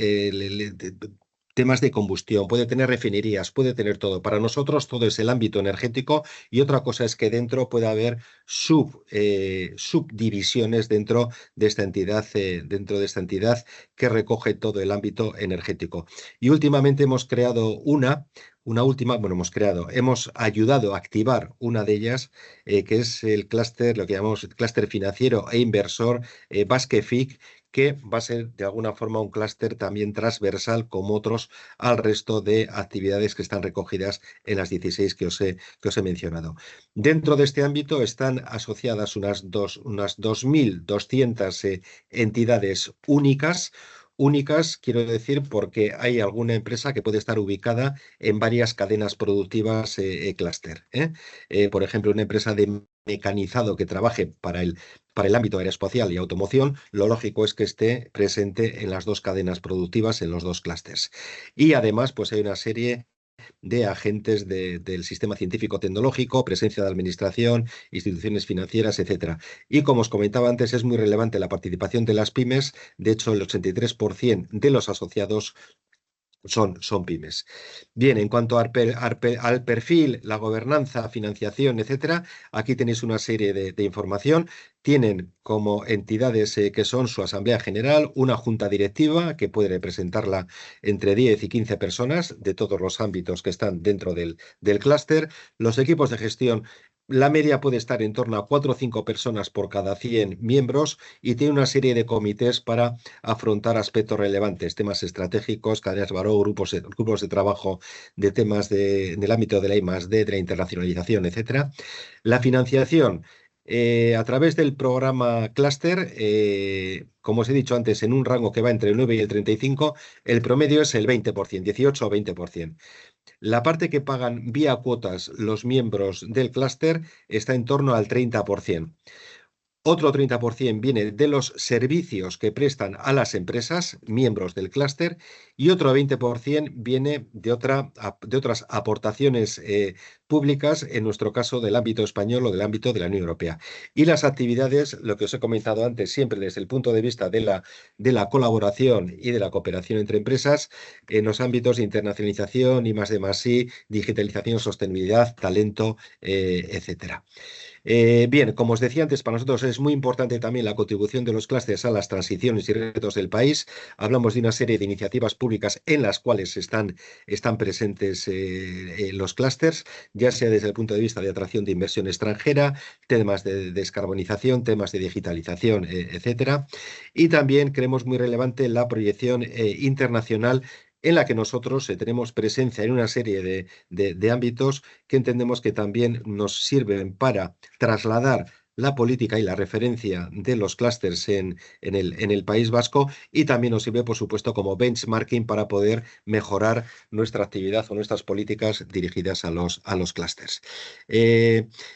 temas de combustión, puede tener refinerías, puede tener todo. Para nosotros todo es el ámbito energético y otra cosa es que dentro puede haber subdivisiones dentro de esta entidad que recoge todo el ámbito energético. Y últimamente hemos creado hemos ayudado a activar una de ellas, que es el clúster, lo que llamamos clúster financiero e inversor, Basque-FIC, que va a ser de alguna forma un clúster también transversal como otros al resto de actividades que están recogidas en las 16 que os he mencionado. Dentro de este ámbito están asociadas unas 2.200 entidades únicas. Únicas, quiero decir, porque hay alguna empresa que puede estar ubicada en varias cadenas productivas clúster. Por ejemplo, una empresa de mecanizado que trabaje para el ámbito aeroespacial y automoción, lo lógico es que esté presente en las dos cadenas productivas, en los dos clústeres. Y además, pues hay una serie de agentes del sistema científico-tecnológico, presencia de administración, instituciones financieras, etcétera. Y como os comentaba antes, es muy relevante la participación de las pymes. De hecho, el 83% de los asociados son pymes. Bien, en cuanto al perfil, la gobernanza, financiación, etcétera, aquí tenéis una serie de información. Tienen como entidades que son su asamblea general, una junta directiva que puede representarla entre 10 y 15 personas de todos los ámbitos que están dentro del clúster. Los equipos de gestión, la media puede estar en torno a 4 o 5 personas por cada 100 miembros y tiene una serie de comités para afrontar aspectos relevantes, temas estratégicos, cadenas de valor, grupos de trabajo de temas del ámbito de la I+D, de la internacionalización, etcétera. La financiación, a través del programa Cluster, como os he dicho antes, en un rango que va entre el 9 y el 35, el promedio es el 20%, 18 o 20%. La parte que pagan vía cuotas los miembros del clúster está en torno al 30%. Otro 30% viene de los servicios que prestan a las empresas, miembros del clúster, y otro 20% viene de otras aportaciones públicas, en nuestro caso del ámbito español o del ámbito de la Unión Europea. Y las actividades, lo que os he comentado antes, siempre desde el punto de vista de la colaboración y de la cooperación entre empresas, en los ámbitos de internacionalización, I+D+I, digitalización, sostenibilidad, talento, etcétera. Bien, como os decía antes, para nosotros es muy importante también la contribución de los clústeres a las transiciones y retos del país. Hablamos de una serie de iniciativas públicas en las cuales están presentes los clústeres, ya sea desde el punto de vista de atracción de inversión extranjera, temas de descarbonización, temas de digitalización, etcétera. Y también creemos muy relevante la proyección internacional, en la que nosotros tenemos presencia en una serie de ámbitos que entendemos que también nos sirven para trasladar la política y la referencia de los clústeres en el País Vasco, y también nos sirve, por supuesto, como benchmarking para poder mejorar nuestra actividad o nuestras políticas dirigidas a los clústeres.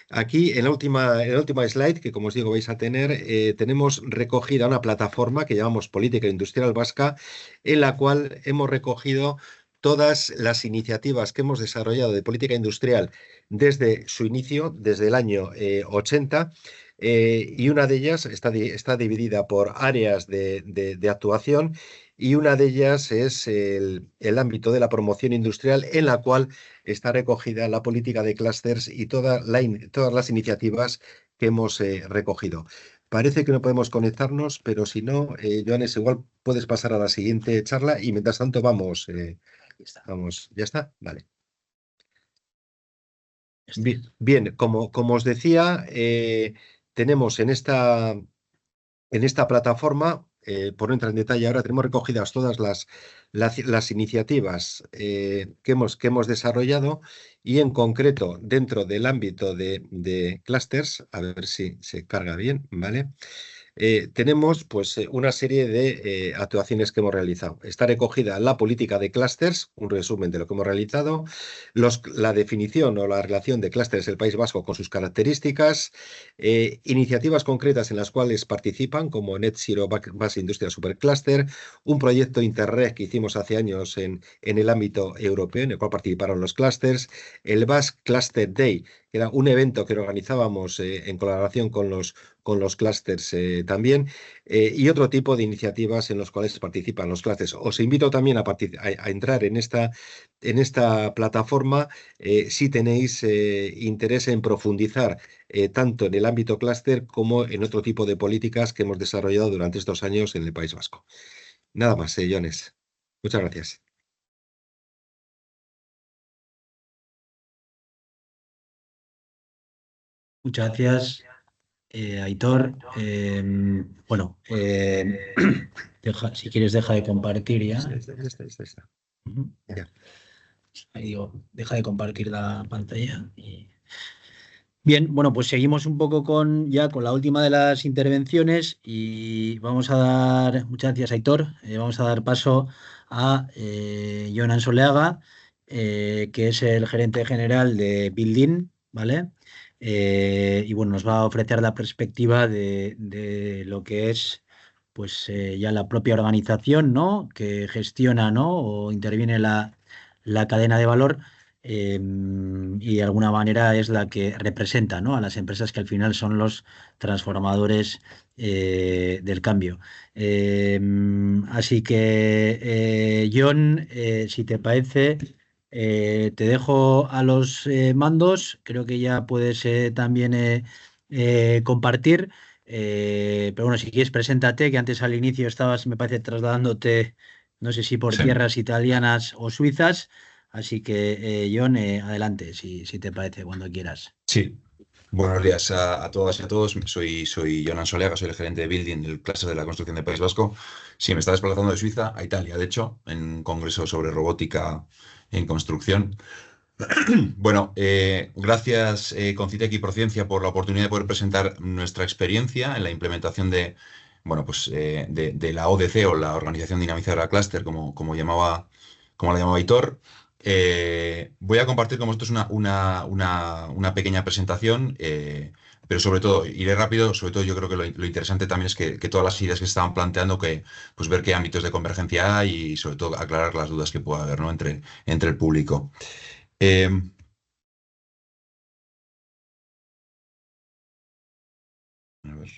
Aquí, en la última slide, que como os digo vais a tener, tenemos recogida una plataforma que llamamos Política Industrial Vasca, en la cual hemos recogido todas las iniciativas que hemos desarrollado de política industrial desde su inicio, desde el año 80, y una de ellas está dividida por áreas de actuación, y una de ellas es el ámbito de la promoción industrial, en la cual está recogida la política de clústeres y todas las iniciativas que hemos recogido. Parece que no podemos conectarnos, pero si no, Joanes, igual puedes pasar a la siguiente charla y mientras tanto vamos. Vamos, ¿ya está? Vale. Bien, como os decía, tenemos en esta plataforma, por no entrar en detalle ahora, tenemos recogidas todas las iniciativas que hemos desarrollado, y en concreto dentro del ámbito de clústeres, a ver si se carga bien, ¿vale? Tenemos pues una serie de actuaciones que hemos realizado. Está recogida la política de clústeres, un resumen de lo que hemos realizado, la definición o la relación de clústeres del País Vasco con sus características, iniciativas concretas en las cuales participan, como Net Zero Base Industria Supercluster, un proyecto Interreg que hicimos hace años en el ámbito europeo, en el cual participaron los clústeres, el Basque Cluster Day, que era un evento que organizábamos en colaboración con los clústeres también, y otro tipo de iniciativas en los cuales participan los clústeres. Os invito también a entrar en esta plataforma si tenéis interés en profundizar tanto en el ámbito clúster como en otro tipo de políticas que hemos desarrollado durante estos años en el País Vasco. Nada más, Jones. Muchas gracias. Muchas gracias, Aitor. Bueno, si quieres deja de compartir ya. Está. Ujú. Ya. Ahí digo, deja de compartir la pantalla. Bien, bueno, pues seguimos un poco con la última de las intervenciones y vamos a dar, muchas gracias, Aitor, vamos a dar paso a Jonan Soleaga, que es el gerente general de Building, ¿vale? Y bueno, nos va a ofrecer la perspectiva de lo que es pues ya la propia organización, ¿no? Que gestiona, ¿no? O interviene la cadena de valor, y de alguna manera es la que representa, ¿no? A las empresas que al final son los transformadores del cambio. Así que, John, si te parece, te dejo a los mandos. Creo que ya puedes también compartir. Pero bueno, si quieres, preséntate, que antes al inicio estabas, me parece, trasladándote, no sé si por Sí. tierras italianas o suizas. Así que, John, adelante, si te parece, cuando quieras. Sí. Buenos días a todas y a todos. Soy Jonan Soleaga, soy el gerente de Building del clúster de la construcción de País Vasco. Sí, me está desplazando de Suiza a Italia, de hecho, en un congreso sobre robótica en construcción. Bueno, gracias Concitec y Prociencia por la oportunidad de poder presentar nuestra experiencia en la implementación de la ODC, o la Organización Dinamizadora Clúster, como la llamaba Aitor. Voy a compartir con vosotros una pequeña presentación, pero sobre todo, iré rápido. Sobre todo, yo creo que lo interesante también es que todas las ideas que se estaban planteando, pues ver qué ámbitos de convergencia hay y sobre todo aclarar las dudas que pueda haber, ¿no? entre el público. A ver,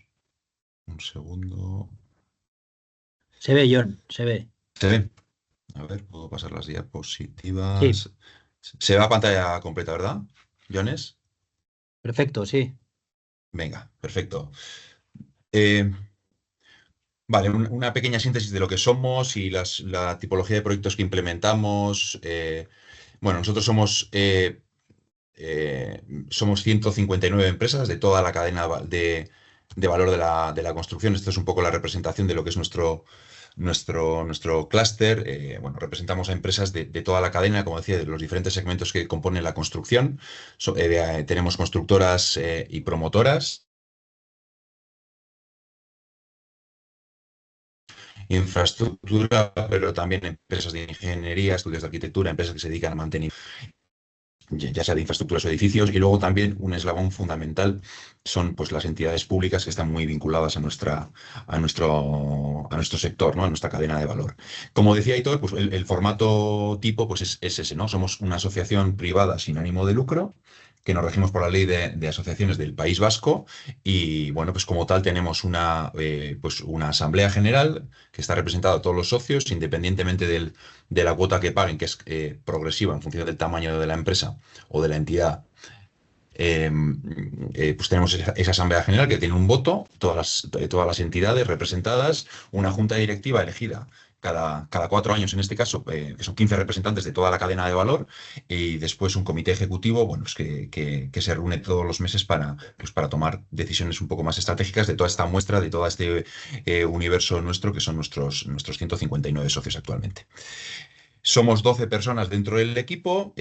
un segundo. Se ve, John, se ve. ¿Se ve? A ver, puedo pasar las diapositivas. Sí. Se ve la pantalla completa, ¿verdad, Jones? Perfecto, sí. Venga, perfecto. Vale, una pequeña síntesis de lo que somos y la tipología de proyectos que implementamos. Bueno, nosotros somos 159 empresas de toda la cadena de valor de la construcción. Esto es un poco la representación de lo que es nuestro clúster. Bueno, representamos a empresas de toda la cadena, como decía, de los diferentes segmentos que componen la construcción. Tenemos constructoras y promotoras. infraestructura, pero también empresas de ingeniería, estudios de arquitectura, empresas que se dedican a mantener, ya sea de infraestructuras o edificios, y luego también un eslabón fundamental son pues las entidades públicas que están muy vinculadas a nuestro sector, ¿no? A nuestra cadena de valor. Como decía Aitor, pues el formato tipo pues es ese, ¿no? Somos una asociación privada sin ánimo de lucro, que nos regimos por la ley de asociaciones del País Vasco, y bueno, pues como tal tenemos pues una asamblea general que está representada a todos los socios, independientemente de la cuota que paguen, que es progresiva en función del tamaño de la empresa o de la entidad. Pues tenemos esa asamblea general que tiene un voto, todas las entidades representadas, una junta directiva elegida cada 4 años en este caso, que son 15 representantes de toda la cadena de valor, y después un comité ejecutivo, bueno, pues que se reúne todos los meses para tomar decisiones un poco más estratégicas de toda esta muestra, de todo este universo nuestro, que son nuestros 159 socios actualmente. Somos 12 personas dentro del equipo,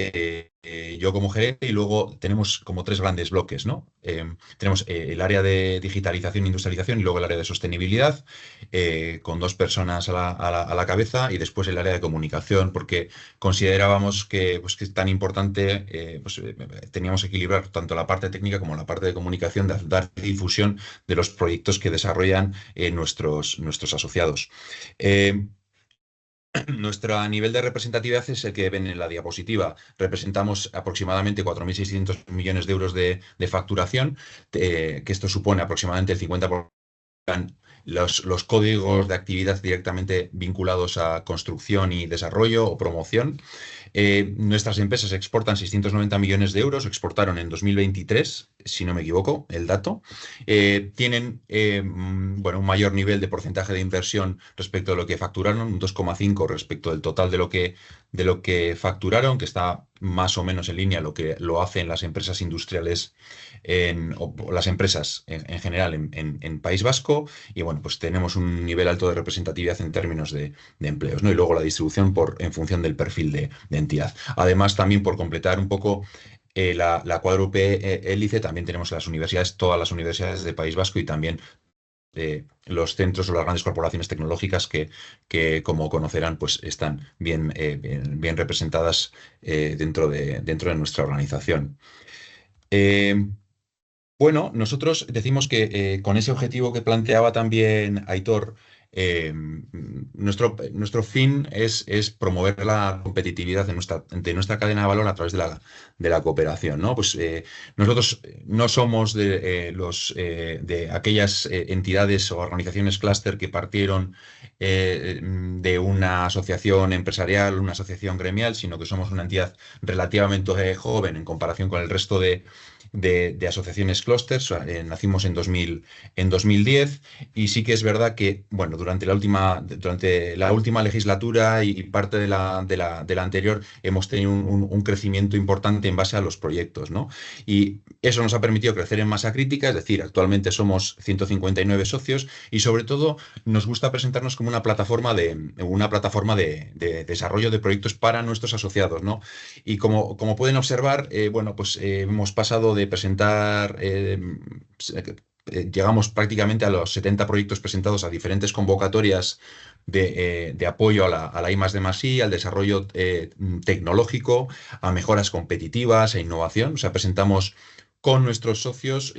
yo como gerente, y luego tenemos como 3 grandes bloques, ¿no? Tenemos el área de digitalización e industrialización y luego el área de sostenibilidad, con 2 personas a la cabeza, y después el área de comunicación, porque considerábamos que es tan importante, teníamos que equilibrar tanto la parte técnica como la parte de comunicación, de dar difusión de los proyectos que desarrollan nuestros asociados. Nuestro nivel de representatividad es el que ven en la diapositiva. Representamos aproximadamente 4.600 millones de euros de facturación, que esto supone aproximadamente el 50% los códigos de actividad directamente vinculados a construcción y desarrollo o promoción. Nuestras empresas exportan 690 millones de euros, exportaron en 2023, si no me equivoco, el dato. Tienen un mayor nivel de porcentaje de inversión respecto a lo que facturaron, un 2,5 respecto del total de lo que facturaron, que está más o menos en línea lo que lo hacen las empresas industriales o las empresas en general en País Vasco. Y bueno, pues tenemos un nivel alto de representatividad en términos de empleos, ¿no? Y luego la distribución en función del perfil de entidad. Además, también por completar un poco la cuádruple hélice, también tenemos las universidades, todas las universidades de País Vasco, y también los centros o las grandes corporaciones tecnológicas que como conocerán, pues están bien representadas dentro de nuestra organización. Bueno, nosotros decimos que con ese objetivo que planteaba también Aitor, nuestro fin es promover la competitividad de nuestra cadena de valor a través de la cooperación, ¿no? Pues nosotros no somos de aquellas entidades o organizaciones clúster que partieron de una asociación empresarial, una asociación gremial, sino que somos una entidad relativamente joven en comparación con el resto de asociaciones clústeres. Nacimos en 2010, y sí que es verdad que, bueno, durante la última legislatura y parte de la anterior hemos tenido un crecimiento importante en base a los proyectos, ¿no? Y eso nos ha permitido crecer en masa crítica, es decir, actualmente somos 159 socios, y sobre todo nos gusta presentarnos como una plataforma de desarrollo de proyectos para nuestros asociados, ¿no? Y como pueden observar, hemos pasado de presentar, llegamos prácticamente a los 70 proyectos presentados a diferentes convocatorias de apoyo a la I+D+I, al desarrollo tecnológico, a mejoras competitivas, a innovación. O sea, presentamos con nuestros socios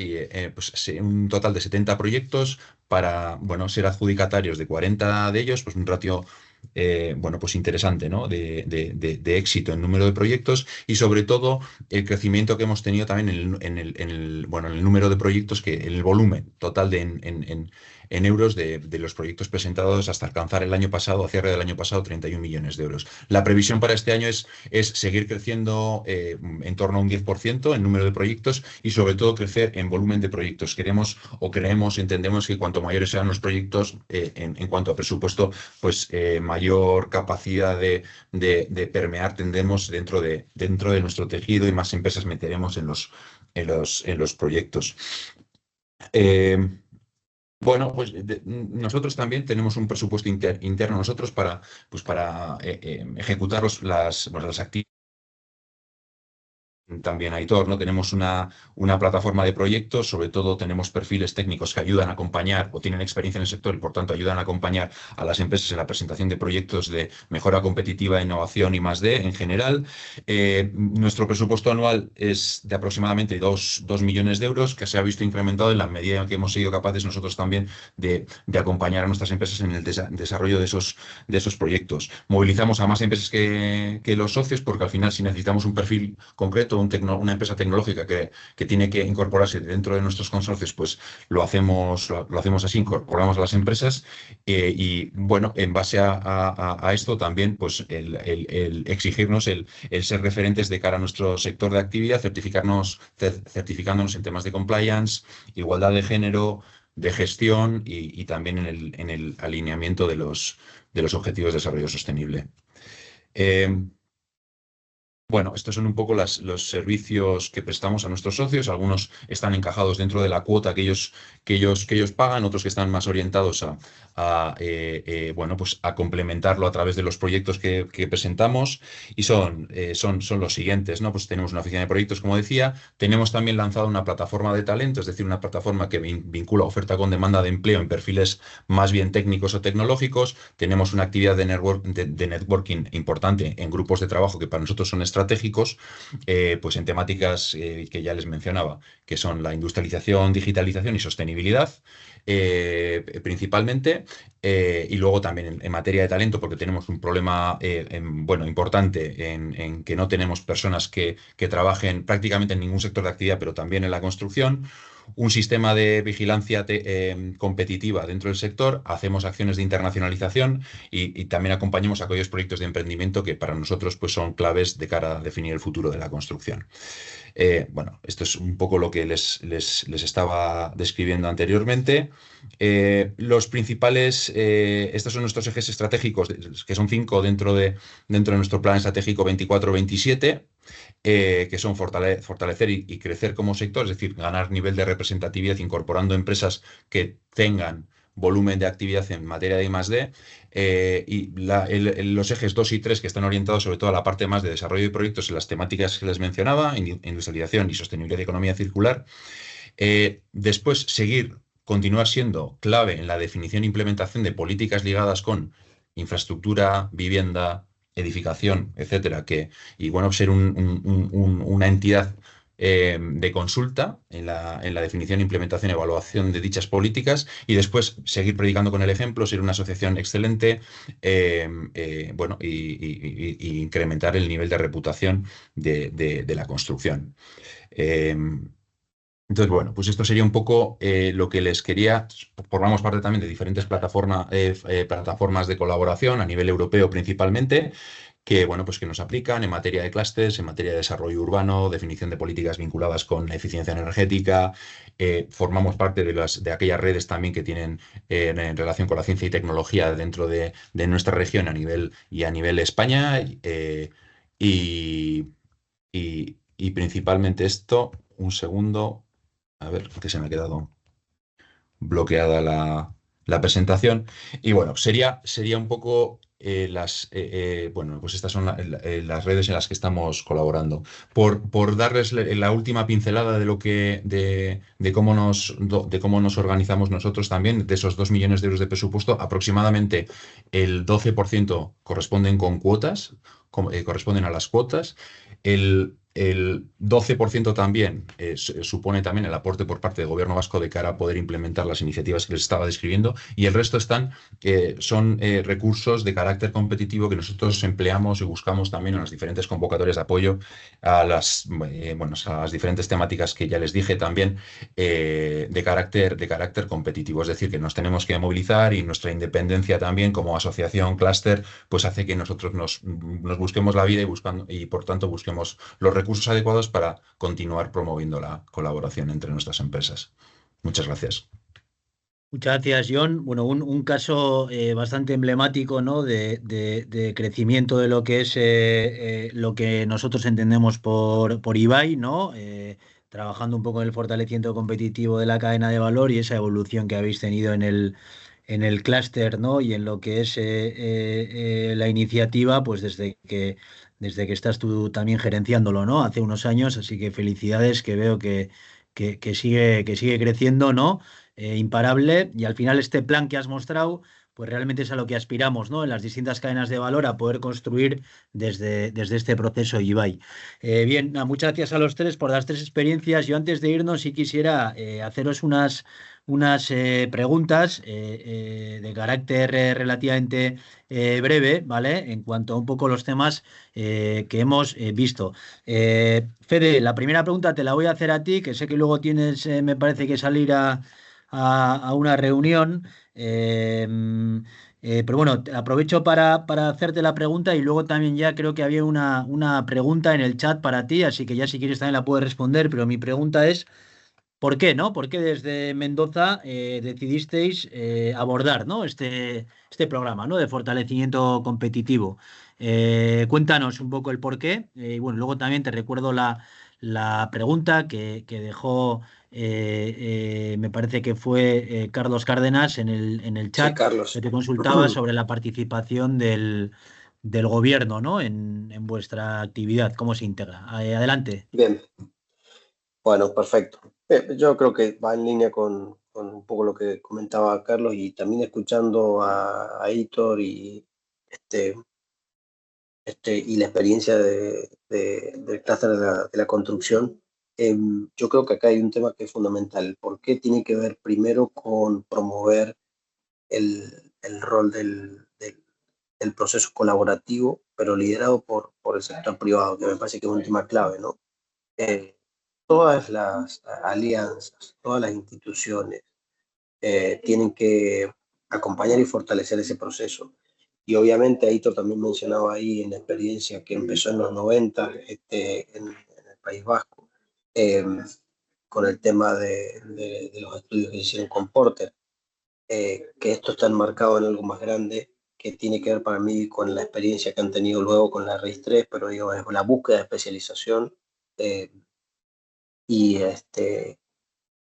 un total de 70 proyectos para ser adjudicatarios de 40 de ellos, pues un ratio pues interesante, ¿no? de éxito en número de proyectos, y sobre todo el crecimiento que hemos tenido también en el número de proyectos, en el volumen total en euros de los proyectos presentados, hasta alcanzar el año pasado, a cierre del año pasado, 31 millones de euros. La previsión para este año es seguir creciendo en torno a un 10% en número de proyectos, y sobre todo crecer en volumen de proyectos. Entendemos que cuanto mayores sean los proyectos, en cuanto a presupuesto, pues mayor capacidad de permear tendremos dentro de nuestro tejido, y más empresas meteremos en los proyectos. Nosotros también tenemos un presupuesto interno nosotros para ejecutar las actividades también Aitor, ¿no? Tenemos una plataforma de proyectos, sobre todo tenemos perfiles técnicos que ayudan a acompañar o tienen experiencia en el sector y por tanto ayudan a acompañar a las empresas en la presentación de proyectos de mejora competitiva, innovación y +D en general. Nuestro presupuesto anual es de aproximadamente 2 millones de euros, que se ha visto incrementado en la medida en que hemos sido capaces nosotros también de acompañar a nuestras empresas en el desarrollo de esos proyectos. Movilizamos a más empresas que los socios porque al final si necesitamos un perfil concreto, una empresa tecnológica que tiene que incorporarse dentro de nuestros consorcios, pues lo hacemos así, incorporamos a las empresas y bueno, en base a esto también pues el exigirnos el ser referentes de cara a nuestro sector de actividad, certificándonos en temas de compliance, igualdad de género, de gestión y también en el alineamiento de los objetivos de desarrollo sostenible. Bueno, estos son un poco los servicios que prestamos a nuestros socios. Algunos están encajados dentro de la cuota que ellos pagan, otros que están más orientados bueno, pues a complementarlo a través de los proyectos que presentamos. Y son los siguientes, ¿no? Pues tenemos una oficina de proyectos, como decía. Tenemos también lanzado una plataforma de talento, es decir, una plataforma que vincula oferta con demanda de empleo en perfiles más bien técnicos o tecnológicos. Tenemos una actividad de networking importante en grupos de trabajo que para nosotros son estratégicos, pues en temáticas que ya les mencionaba, que son la industrialización, digitalización y sostenibilidad, principalmente, y luego también en materia de talento, porque tenemos un problema bueno, importante en que no tenemos personas que trabajen prácticamente en ningún sector de actividad, pero también en la construcción. Un sistema de vigilancia competitiva dentro del sector, hacemos acciones de internacionalización y también acompañamos a aquellos proyectos de emprendimiento que para nosotros pues, son claves de cara a definir el futuro de la construcción. Bueno, esto es un poco lo que les estaba describiendo anteriormente. Los principales, estos son nuestros ejes estratégicos, que son 5 dentro de nuestro plan estratégico 24-27. Que son fortalecer y crecer como sector, es decir, ganar nivel de representatividad incorporando empresas que tengan volumen de actividad en materia de I+D, y los ejes 2 y 3 que están orientados sobre todo a la parte más de desarrollo de proyectos en las temáticas que les mencionaba, industrialización y sostenibilidad de economía circular. Después, continuar siendo clave en la definición e implementación de políticas ligadas con infraestructura, vivienda, edificación, etcétera, y bueno, ser una entidad de consulta en la definición, implementación y evaluación de dichas políticas y después seguir predicando con el ejemplo, ser una asociación excelente, bueno, y incrementar el nivel de reputación de la construcción. Entonces, bueno, pues esto sería un poco lo que les quería. Formamos parte también de diferentes plataformas de colaboración a nivel europeo principalmente, que, bueno, pues que nos aplican en materia de clústeres, en materia de desarrollo urbano, definición de políticas vinculadas con eficiencia energética. Formamos parte de aquellas redes también que tienen en relación con la ciencia y tecnología dentro de nuestra región a nivel España. Y principalmente esto, un segundo. A ver, que se me ha quedado bloqueada la presentación. Y bueno, sería un poco bueno, pues estas son las redes en las que estamos colaborando. Por darles la última pincelada de cómo nos organizamos nosotros también, de esos 2 millones de euros de presupuesto, aproximadamente el 12% corresponden corresponden a las cuotas. El 12% también supone también el aporte por parte del Gobierno vasco de cara a poder implementar las iniciativas que les estaba describiendo, y el resto son recursos de carácter competitivo que nosotros empleamos y buscamos también en las diferentes convocatorias de apoyo a las diferentes temáticas que ya les dije también, de carácter competitivo. Es decir, que nos tenemos que movilizar y nuestra independencia también como asociación clúster pues hace que nosotros nos busquemos la vida y por tanto busquemos los recursos adecuados para continuar promoviendo la colaboración entre nuestras empresas. Muchas gracias. Muchas gracias, John. Bueno, un caso bastante emblemático, ¿no? de crecimiento de lo que es lo que nosotros entendemos por IBAI, ¿no? Trabajando un poco en el fortalecimiento competitivo de la cadena de valor y esa evolución que habéis tenido en el clúster, ¿no? Y en lo que es la iniciativa, pues desde que desde que estás tú también gerenciándolo, ¿no? Hace unos años, así que felicidades, que veo que sigue creciendo, ¿no? Imparable, y al final este plan que has mostrado, pues realmente es a lo que aspiramos, ¿no? En las distintas cadenas de valor a poder construir desde este proceso Ibai. Bien, muchas gracias a los tres por las tres experiencias. Yo antes de irnos sí quisiera haceros unas preguntas de carácter relativamente breve, ¿vale? En cuanto a un poco los temas que hemos visto. Fede, la primera pregunta te la voy a hacer a ti, que sé que luego tienes, me parece que salir a una reunión. Pero bueno, aprovecho para hacerte la pregunta y luego también ya creo que había una pregunta en el chat para ti, así que ya si quieres también la puedes responder, pero mi pregunta es, ¿por qué, no? ¿Por qué desde Mendoza decidisteis abordar, ¿no? este programa, ¿no? De fortalecimiento competitivo? Cuéntanos un poco el por qué. Y bueno, luego también te recuerdo la pregunta que dejó, me parece que fue Carlos Cárdenas en el Sí, chat, que Carlos. te consultaba sobre la participación del gobierno, ¿no? En vuestra actividad, cómo se integra. Adelante. Bien, bueno, perfecto. Yo creo que va en línea con un poco lo que comentaba Carlos y también escuchando a Hitor y, este, y la experiencia del clúster de la construcción. Yo creo que acá hay un tema que es fundamental. ¿Por qué tiene que ver primero con promover el rol del proceso colaborativo, pero liderado por el sector privado, que me parece que es un tema clave, ¿no? Todas las alianzas, todas las instituciones tienen que acompañar y fortalecer ese proceso. Y obviamente Aitor también mencionaba ahí en la experiencia que empezó en los 90 en el País Vasco, eh, con el tema de los estudios que hicieron con Porter, que esto está enmarcado en algo más grande que tiene que ver para mí con la experiencia que han tenido luego con la RIS 3, pero digo, es la búsqueda de especialización eh, y,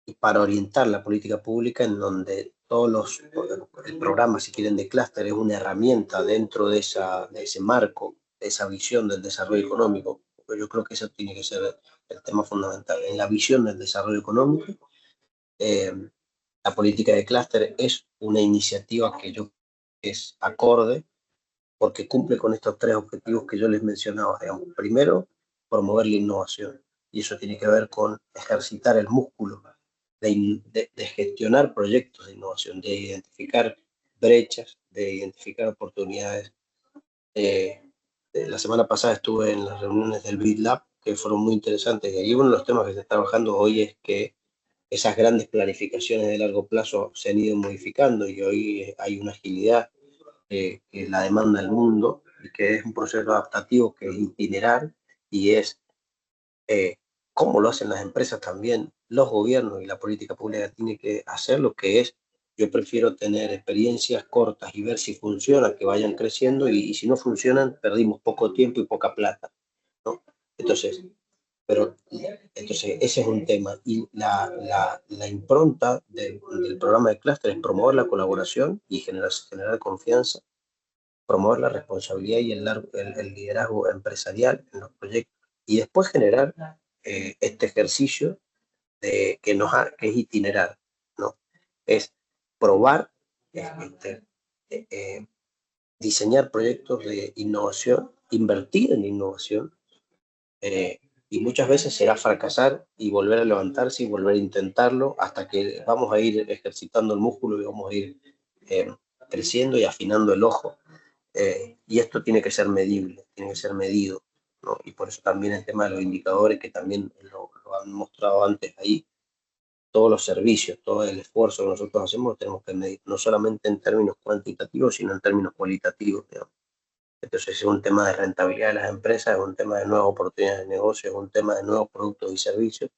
y para orientar la política pública en donde el programa, si quieren, de clúster es una herramienta dentro de ese marco, de esa visión del desarrollo económico. Yo creo que eso tiene que ser el tema fundamental. En la visión del desarrollo económico, eh, la política de clúster es una iniciativa que yo creo que es acorde porque cumple con estos tres objetivos que yo les mencionaba. Digamos. Primero, promover la innovación. Y eso tiene que ver con ejercitar el músculo de gestionar proyectos de innovación, de identificar brechas, de identificar oportunidades. La semana pasada estuve en las reuniones del BitLab, que fueron muy interesantes, y ahí uno de los temas que se está trabajando hoy es que esas grandes planificaciones de largo plazo se han ido modificando y hoy hay una agilidad que la demanda del mundo y que es un proceso adaptativo que es itinerar y es cómo lo hacen las empresas también, los gobiernos y la política pública tiene que hacer lo que es. Yo prefiero tener experiencias cortas y ver si funcionan, que vayan creciendo y si no funcionan, perdimos poco tiempo y poca plata, ¿no? Entonces, entonces ese es un tema. Y la impronta del programa de clúster es promover la colaboración y generar confianza, promover la responsabilidad y el liderazgo empresarial en los proyectos y después generar este ejercicio que es itinerar, ¿no? Es probar, eh, eh, diseñar proyectos de innovación, invertir en innovación, eh, y muchas veces será fracasar y volver a levantarse y volver a intentarlo hasta que vamos a ir ejercitando el músculo y vamos a ir eh, creciendo y afinando el ojo. Y esto tiene que ser medible, tiene que ser medido, ¿no? Y por eso también el tema de los indicadores, que también lo han mostrado antes ahí, todos los servicios, todo el esfuerzo que nosotros hacemos, tenemos que medir, no solamente en términos cuantitativos, sino en términos cualitativos, digamos. Entonces es un tema de rentabilidad de las empresas, es un tema de nuevas oportunidades de negocio, es un tema de nuevos productos y servicios,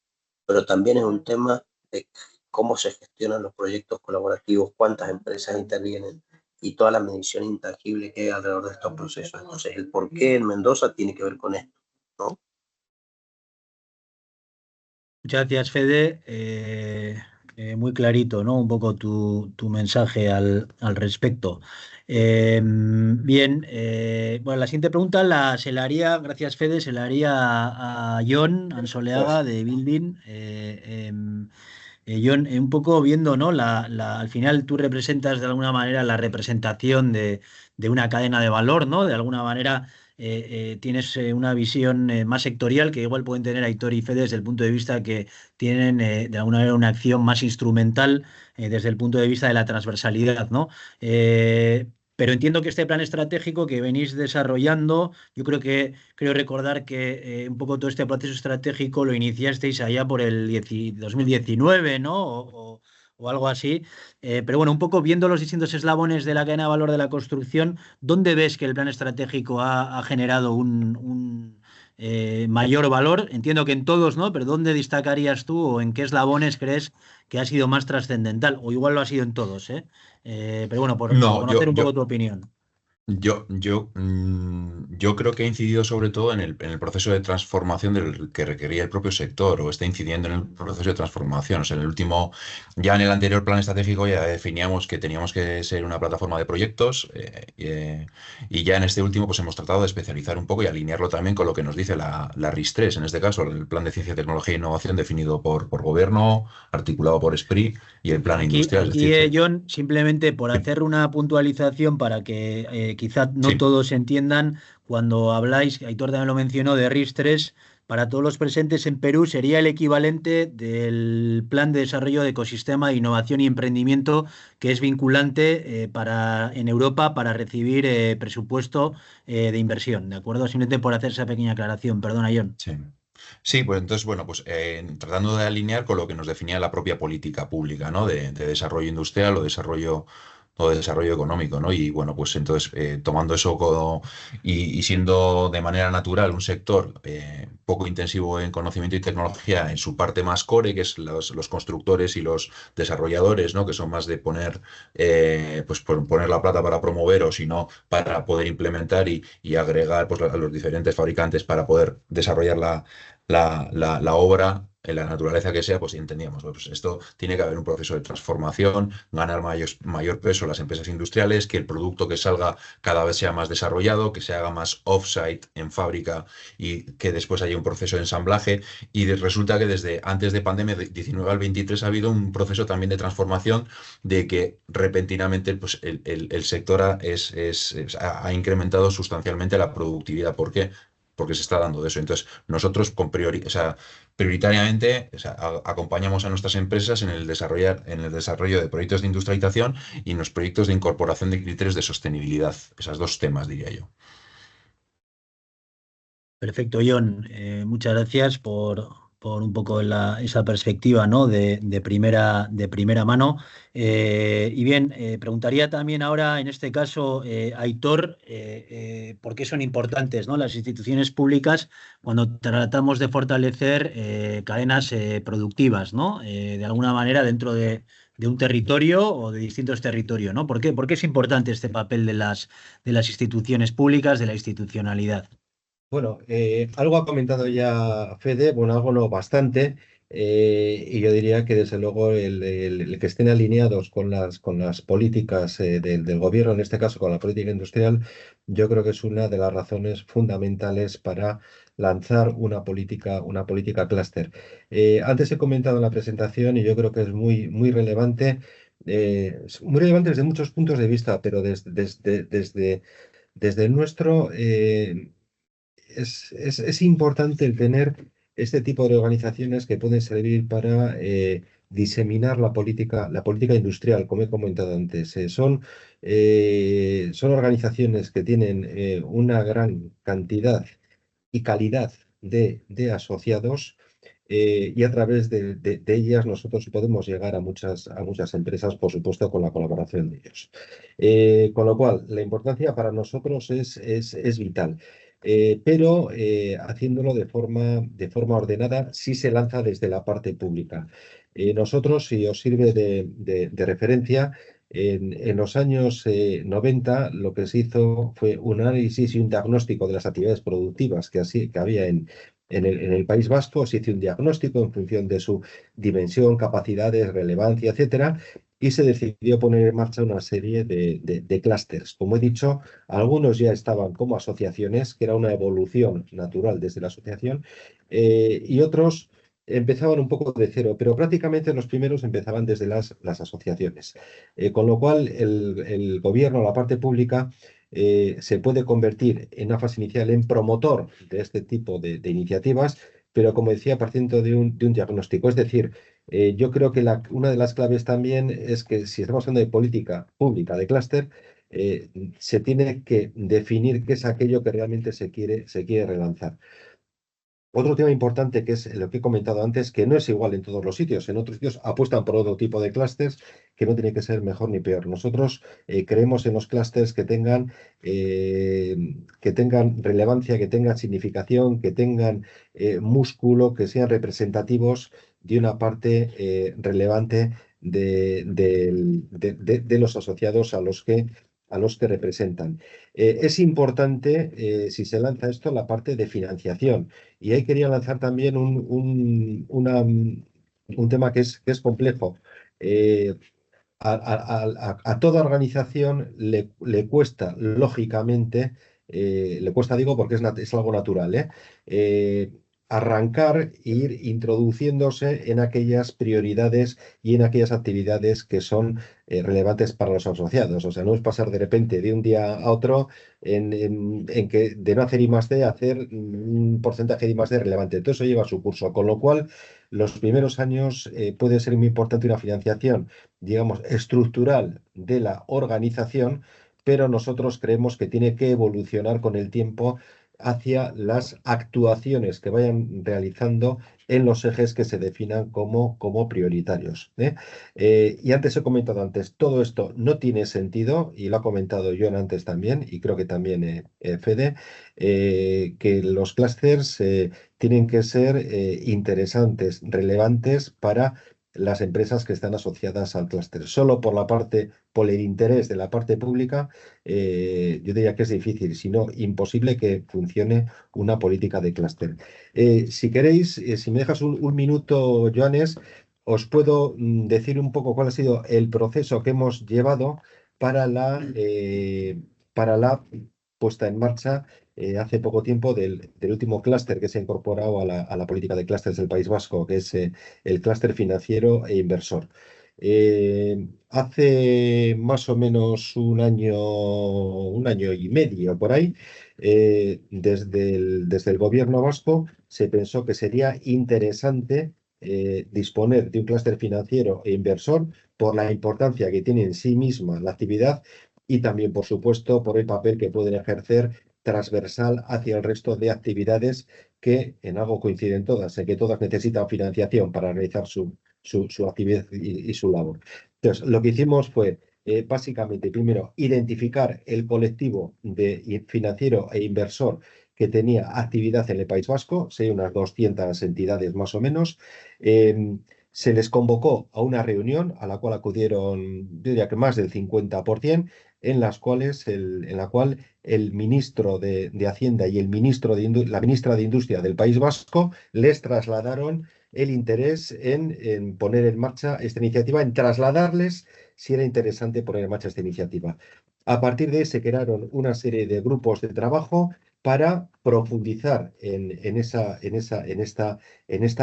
pero también es un tema de cómo se gestionan los proyectos colaborativos, cuántas empresas intervienen y toda la medición intangible que hay alrededor de estos procesos. Entonces, el por qué en Mendoza tiene que ver con esto, ¿no? Muchas gracias, Fede. Muy clarito, ¿no? Un poco tu mensaje al respecto. Bien, bueno, la siguiente pregunta se la haría, gracias Fede, se la haría a Jon Ansoleaga de Building. Jon, un poco viendo, ¿no? Al final tú representas de alguna manera la representación de una cadena de valor, ¿no? De alguna manera tienes una visión más sectorial que igual pueden tener Aitor y Fede desde el punto de vista que tienen de alguna manera una acción más instrumental desde el punto de vista de la transversalidad, ¿no? Pero entiendo que este plan estratégico que venís desarrollando, yo creo recordar que un poco todo este proceso estratégico lo iniciasteis allá por el 2019, ¿no? O algo así. Pero bueno, un poco viendo los distintos eslabones de la cadena de valor de la construcción, ¿dónde ves que el plan estratégico ha generado un mayor valor? Entiendo que en todos, ¿no? Pero ¿dónde destacarías tú o en qué eslabones crees que ha sido más trascendental? O igual lo ha sido en todos, ¿eh? Pero bueno, por No, conocer un poco tu opinión. Yo creo que ha incidido sobre todo en el proceso de transformación del que requería el propio sector, o está incidiendo en el proceso de transformación. O sea, ya en el anterior plan estratégico ya definíamos que teníamos que ser una plataforma de proyectos, y ya en este último pues hemos tratado de especializar un poco y alinearlo también con lo que nos dice la RIS3, en este caso el Plan de Ciencia, Tecnología e Innovación definido por gobierno, articulado por SPRI y el Plan Aquí, Industrial. Es aquí decir, John, simplemente por sí, hacer una puntualización para que quizás no sí. todos entiendan, cuando habláis, Aitor también lo mencionó, de RIS3, para todos los presentes en Perú sería el equivalente del Plan de Desarrollo de Ecosistema de Innovación y Emprendimiento, que es vinculante en Europa para recibir presupuesto de inversión, ¿de acuerdo? Simplemente por hacer esa pequeña aclaración. Perdona, John. Sí. Sí, pues entonces, bueno, pues tratando de alinear con lo que nos definía la propia política pública, ¿no? De desarrollo industrial o desarrollo económico, ¿no? Y bueno, pues entonces tomando eso y siendo de manera natural un sector poco intensivo en conocimiento y tecnología en su parte más core, que es los constructores y los desarrolladores, ¿no? Que son más de poner, pues poner la plata para promover o si no para poder implementar y agregar pues, a los diferentes fabricantes para poder desarrollar la obra, en la naturaleza que sea, pues entendíamos, pues esto tiene que haber un proceso de transformación, ganar mayor peso las empresas industriales, que el producto que salga cada vez sea más desarrollado, que se haga más off-site en fábrica y que después haya un proceso de ensamblaje. Y resulta que desde antes de pandemia, de 19 al 23, ha habido un proceso también de transformación de que repentinamente pues, el sector ha incrementado sustancialmente la productividad. ¿Por qué? Porque se está dando eso. Entonces, nosotros o sea, prioritariamente, o sea, acompañamos a nuestras empresas en el desarrollo de proyectos de industrialización y en los proyectos de incorporación de criterios de sostenibilidad. Esos dos temas, diría yo. Perfecto, John. Muchas gracias por un poco esa perspectiva, ¿no? de primera mano. Y bien, preguntaría también ahora, en este caso, a Aitor, por qué son importantes, ¿no? Las instituciones públicas cuando tratamos de fortalecer cadenas productivas, ¿no? De alguna manera dentro de un territorio o de distintos territorios, ¿no? ¿Por qué es importante este papel de las instituciones públicas, de la institucionalidad? Bueno, algo ha comentado ya Fede, bueno, algo no bastante, y yo diría que desde luego el que estén alineados con las políticas del gobierno, en este caso con la política industrial, yo creo que es una de las razones fundamentales para lanzar una política clúster. Antes he comentado en la presentación y yo creo que es muy relevante desde muchos puntos de vista, pero desde el nuestro. Es importante el tener este tipo de organizaciones que pueden servir para diseminar la política industrial, como he comentado antes. Son organizaciones que tienen una gran cantidad y calidad de asociados, y a través de ellas nosotros podemos llegar a muchas empresas, por supuesto, con la colaboración de ellos. Con lo cual, la importancia para nosotros es vital. Pero haciéndolo de forma ordenada, sí se lanza desde la parte pública. Nosotros, si os sirve de referencia, en los años 90 lo que se hizo fue un análisis y un diagnóstico de las actividades productivas que había en el País Vasco, se hizo un diagnóstico en función de su dimensión, capacidades, relevancia, etcétera, y se decidió poner en marcha una serie de clústeres. Como he dicho, algunos ya estaban como asociaciones, que era una evolución natural desde la asociación, y otros empezaban un poco de cero, pero prácticamente los primeros empezaban desde las asociaciones. Con lo cual, el gobierno, la parte pública, se puede convertir en una fase inicial en promotor de este tipo de iniciativas, pero como decía, partiendo de un diagnóstico. Es decir, yo creo que una de las claves también es que si estamos hablando de política pública, de clúster, se tiene que definir qué es aquello que realmente se quiere relanzar. Otro tema importante, que es lo que he comentado antes, que no es igual en todos los sitios. En otros sitios apuestan por otro tipo de clústeres que no tiene que ser mejor ni peor. Nosotros creemos en los clústeres que tengan relevancia, que tengan significación, que tengan músculo, que sean representativos de una parte relevante de los asociados a los que representan. Es importante, si se lanza esto, la parte de financiación. Y ahí quería lanzar también un tema que es complejo. A toda organización le cuesta, lógicamente, le cuesta, digo, porque es algo natural, arrancar e ir introduciéndose en aquellas prioridades y en aquellas actividades que son relevantes para los asociados. O sea, no es pasar de repente de un día a otro en que de no hacer I+D a hacer un porcentaje de I+D relevante. Todo eso lleva su curso, con lo cual los primeros años puede ser muy importante una financiación, digamos, estructural de la organización, pero nosotros creemos que tiene que evolucionar con el tiempo hacia las actuaciones que vayan realizando en los ejes que se definan como prioritarios. Y antes he comentado antes, todo esto no tiene sentido, y lo ha comentado John antes también, y creo que también Fede, que los clústeres tienen que ser interesantes, relevantes para las empresas que están asociadas al clúster. Solo por el interés de la parte pública, yo diría que es difícil, si no imposible, que funcione una política de clúster. Si queréis, si me dejas un minuto, Joanes, os puedo decir un poco cuál ha sido el proceso que hemos llevado para para la puesta en marcha hace poco tiempo del último clúster que se ha incorporado a la política de clústeres del País Vasco, que es el clúster financiero e inversor. Hace más o menos un año y medio por ahí, desde el gobierno vasco se pensó que sería interesante disponer de un clúster financiero e inversor por la importancia que tiene en sí misma la actividad y también, por supuesto, por el papel que pueden ejercer transversal hacia el resto de actividades que en algo coinciden todas, en que todas necesitan financiación para realizar su actividad y su labor. Entonces, lo que hicimos fue básicamente, primero, identificar el colectivo de financiero e inversor que tenía actividad en el País Vasco, unas 200 entidades más o menos. Se les convocó a una reunión a la cual acudieron, yo diría que más del 50%, en la cual el ministro de Hacienda y la ministra de Industria del País Vasco les trasladaron el interés en poner en marcha esta iniciativa, en trasladarles si era interesante poner en marcha esta iniciativa. A partir de ahí se crearon una serie de grupos de trabajo para profundizar en esta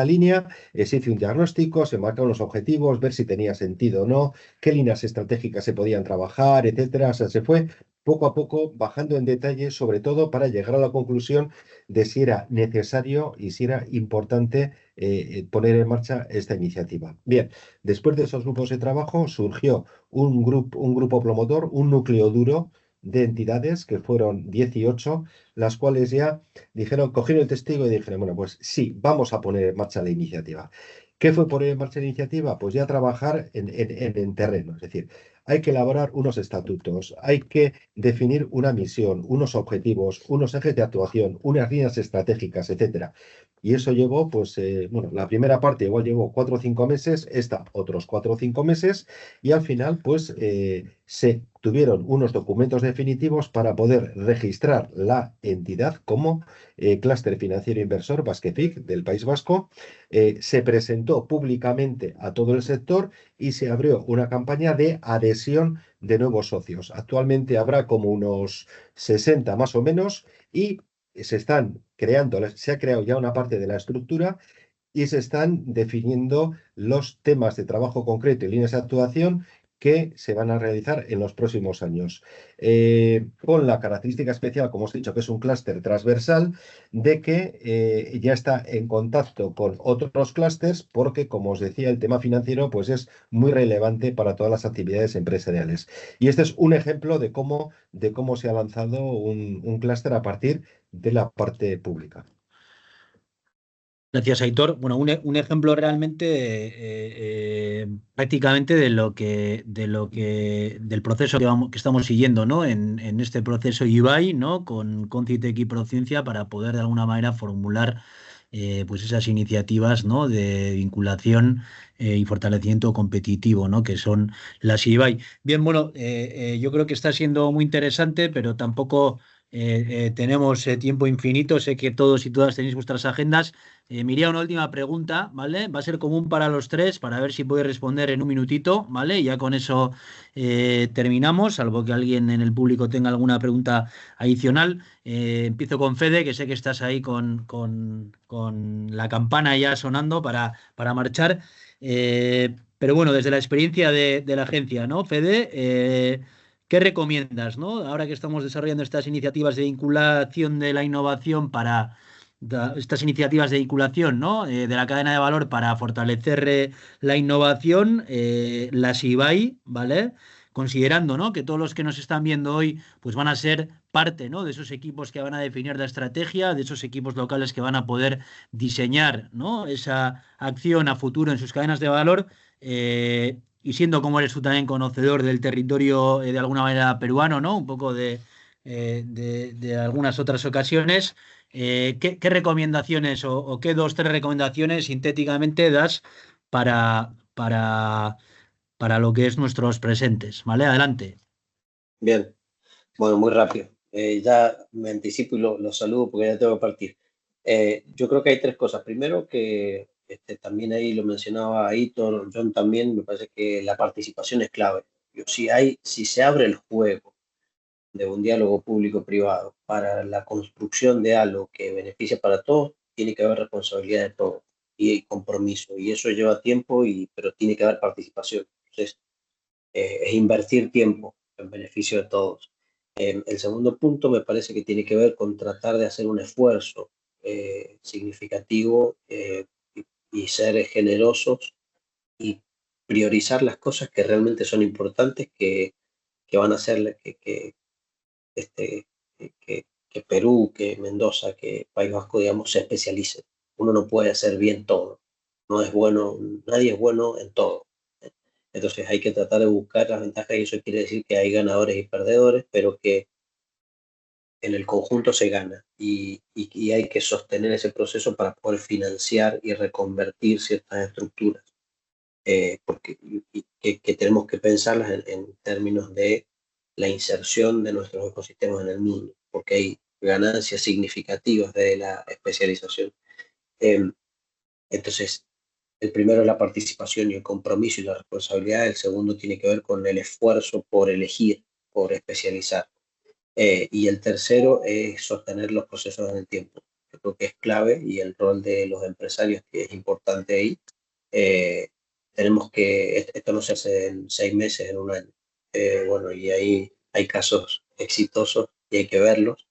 línea. Se hizo un diagnóstico, se marcaron los objetivos, ver si tenía sentido o no, qué líneas estratégicas se podían trabajar, etcétera. O sea, se fue poco a poco bajando en detalle, sobre todo para llegar a la conclusión de si era necesario y si era importante poner en marcha esta iniciativa. Bien, después de esos grupos de trabajo surgió un grupo promotor, un núcleo duro de entidades, que fueron 18, las cuales ya cogieron el testigo y dijeron, bueno, pues sí, vamos a poner en marcha la iniciativa. ¿Qué fue poner en marcha la iniciativa? Pues ya trabajar en terreno, es decir, hay que elaborar unos estatutos, hay que definir una misión, unos objetivos, unos ejes de actuación, unas líneas estratégicas, etcétera. Y eso llevó, pues, la primera parte igual llevó 4 o 5 meses, esta otros 4 o 5 meses, y al final, pues, se obtuvieron unos documentos definitivos para poder registrar la entidad como Clúster Financiero Inversor Basquefic del País Vasco. Se presentó públicamente a todo el sector y se abrió una campaña de adhesión de nuevos socios. Actualmente habrá como unos 60 más o menos y se ha creado ya una parte de la estructura y se están definiendo los temas de trabajo concreto y líneas de actuación que se van a realizar en los próximos años. Con la característica especial, como os he dicho, que es un clúster transversal, de que ya está en contacto con otros clústeres porque, como os decía, el tema financiero pues, es muy relevante para todas las actividades empresariales. Y este es un ejemplo de cómo se ha lanzado un clúster a partir de la parte pública. Gracias, Aitor. Bueno, un ejemplo realmente prácticamente del proceso que estamos siguiendo, ¿no? En este proceso IBAI, ¿no? Con Concitec y Prociencia para poder de alguna manera formular pues esas iniciativas, ¿no? De vinculación y fortalecimiento competitivo, ¿no? Que son las IBAI. Bien, bueno, yo creo que está siendo muy interesante, pero tampoco tenemos tiempo infinito. Sé que todos y todas tenéis vuestras agendas. Me iría a una última pregunta, ¿vale? Va a ser común para los tres, para ver si podéis responder en un minutito, ¿vale? Y ya con eso terminamos, salvo que alguien en el público tenga alguna pregunta adicional. Empiezo con Fede, que sé que estás ahí con la campana ya sonando para marchar. Pero bueno, desde la experiencia de la agencia, ¿no? Fede, ¿qué recomiendas, ¿no? Ahora que estamos desarrollando estas iniciativas de vinculación de la innovación estas iniciativas de vinculación, ¿no? De la cadena de valor para fortalecer la innovación, las IBAI, ¿vale? Considerando, ¿no? Que todos los que nos están viendo hoy pues van a ser parte, ¿no? De esos equipos que van a definir la estrategia, de esos equipos locales que van a poder diseñar, ¿no? Esa acción a futuro en sus cadenas de valor. Y siendo como eres tú también conocedor del territorio de alguna manera peruano, ¿no? Un poco de algunas otras ocasiones. ¿Qué recomendaciones o qué dos, tres recomendaciones sintéticamente das para, para, para lo que es nuestros presentes? ¿Vale? Adelante. Bien, bueno, muy rápido. Ya me anticipo y lo saludo porque ya tengo que partir. Yo creo que hay tres cosas. Primero, que también ahí lo mencionaba Aitor, John también, me parece que la participación es clave. Si se abre el juego de un diálogo público-privado para la construcción de algo que beneficie para todos, tiene que haber responsabilidad de todos y compromiso. Y eso lleva tiempo, pero tiene que haber participación. Entonces, es invertir tiempo en beneficio de todos. El segundo punto me parece que tiene que ver con tratar de hacer un esfuerzo significativo y ser generosos y priorizar las cosas que realmente son importantes, que van a hacer este, que Perú, que Mendoza, que País Vasco, digamos, se especialicen. Uno no puede hacer bien todo. No es bueno, nadie es bueno en todo. Entonces hay que tratar de buscar las ventajas y eso quiere decir que hay ganadores y perdedores, pero que en el conjunto se gana y hay que sostener ese proceso para poder financiar y reconvertir ciertas estructuras, porque que tenemos que pensarlas en términos de la inserción de nuestros ecosistemas en el mundo, porque hay ganancias significativas de la especialización. Entonces, el primero es la participación y el compromiso y la responsabilidad. El segundo tiene que ver con el esfuerzo por elegir, por especializar. Y el tercero es sostener los procesos en el tiempo. Yo creo que es clave y el rol de los empresarios que es importante ahí. Tenemos que, esto no se hace en 6 meses, en un año. Bueno, y ahí hay casos exitosos y hay que verlos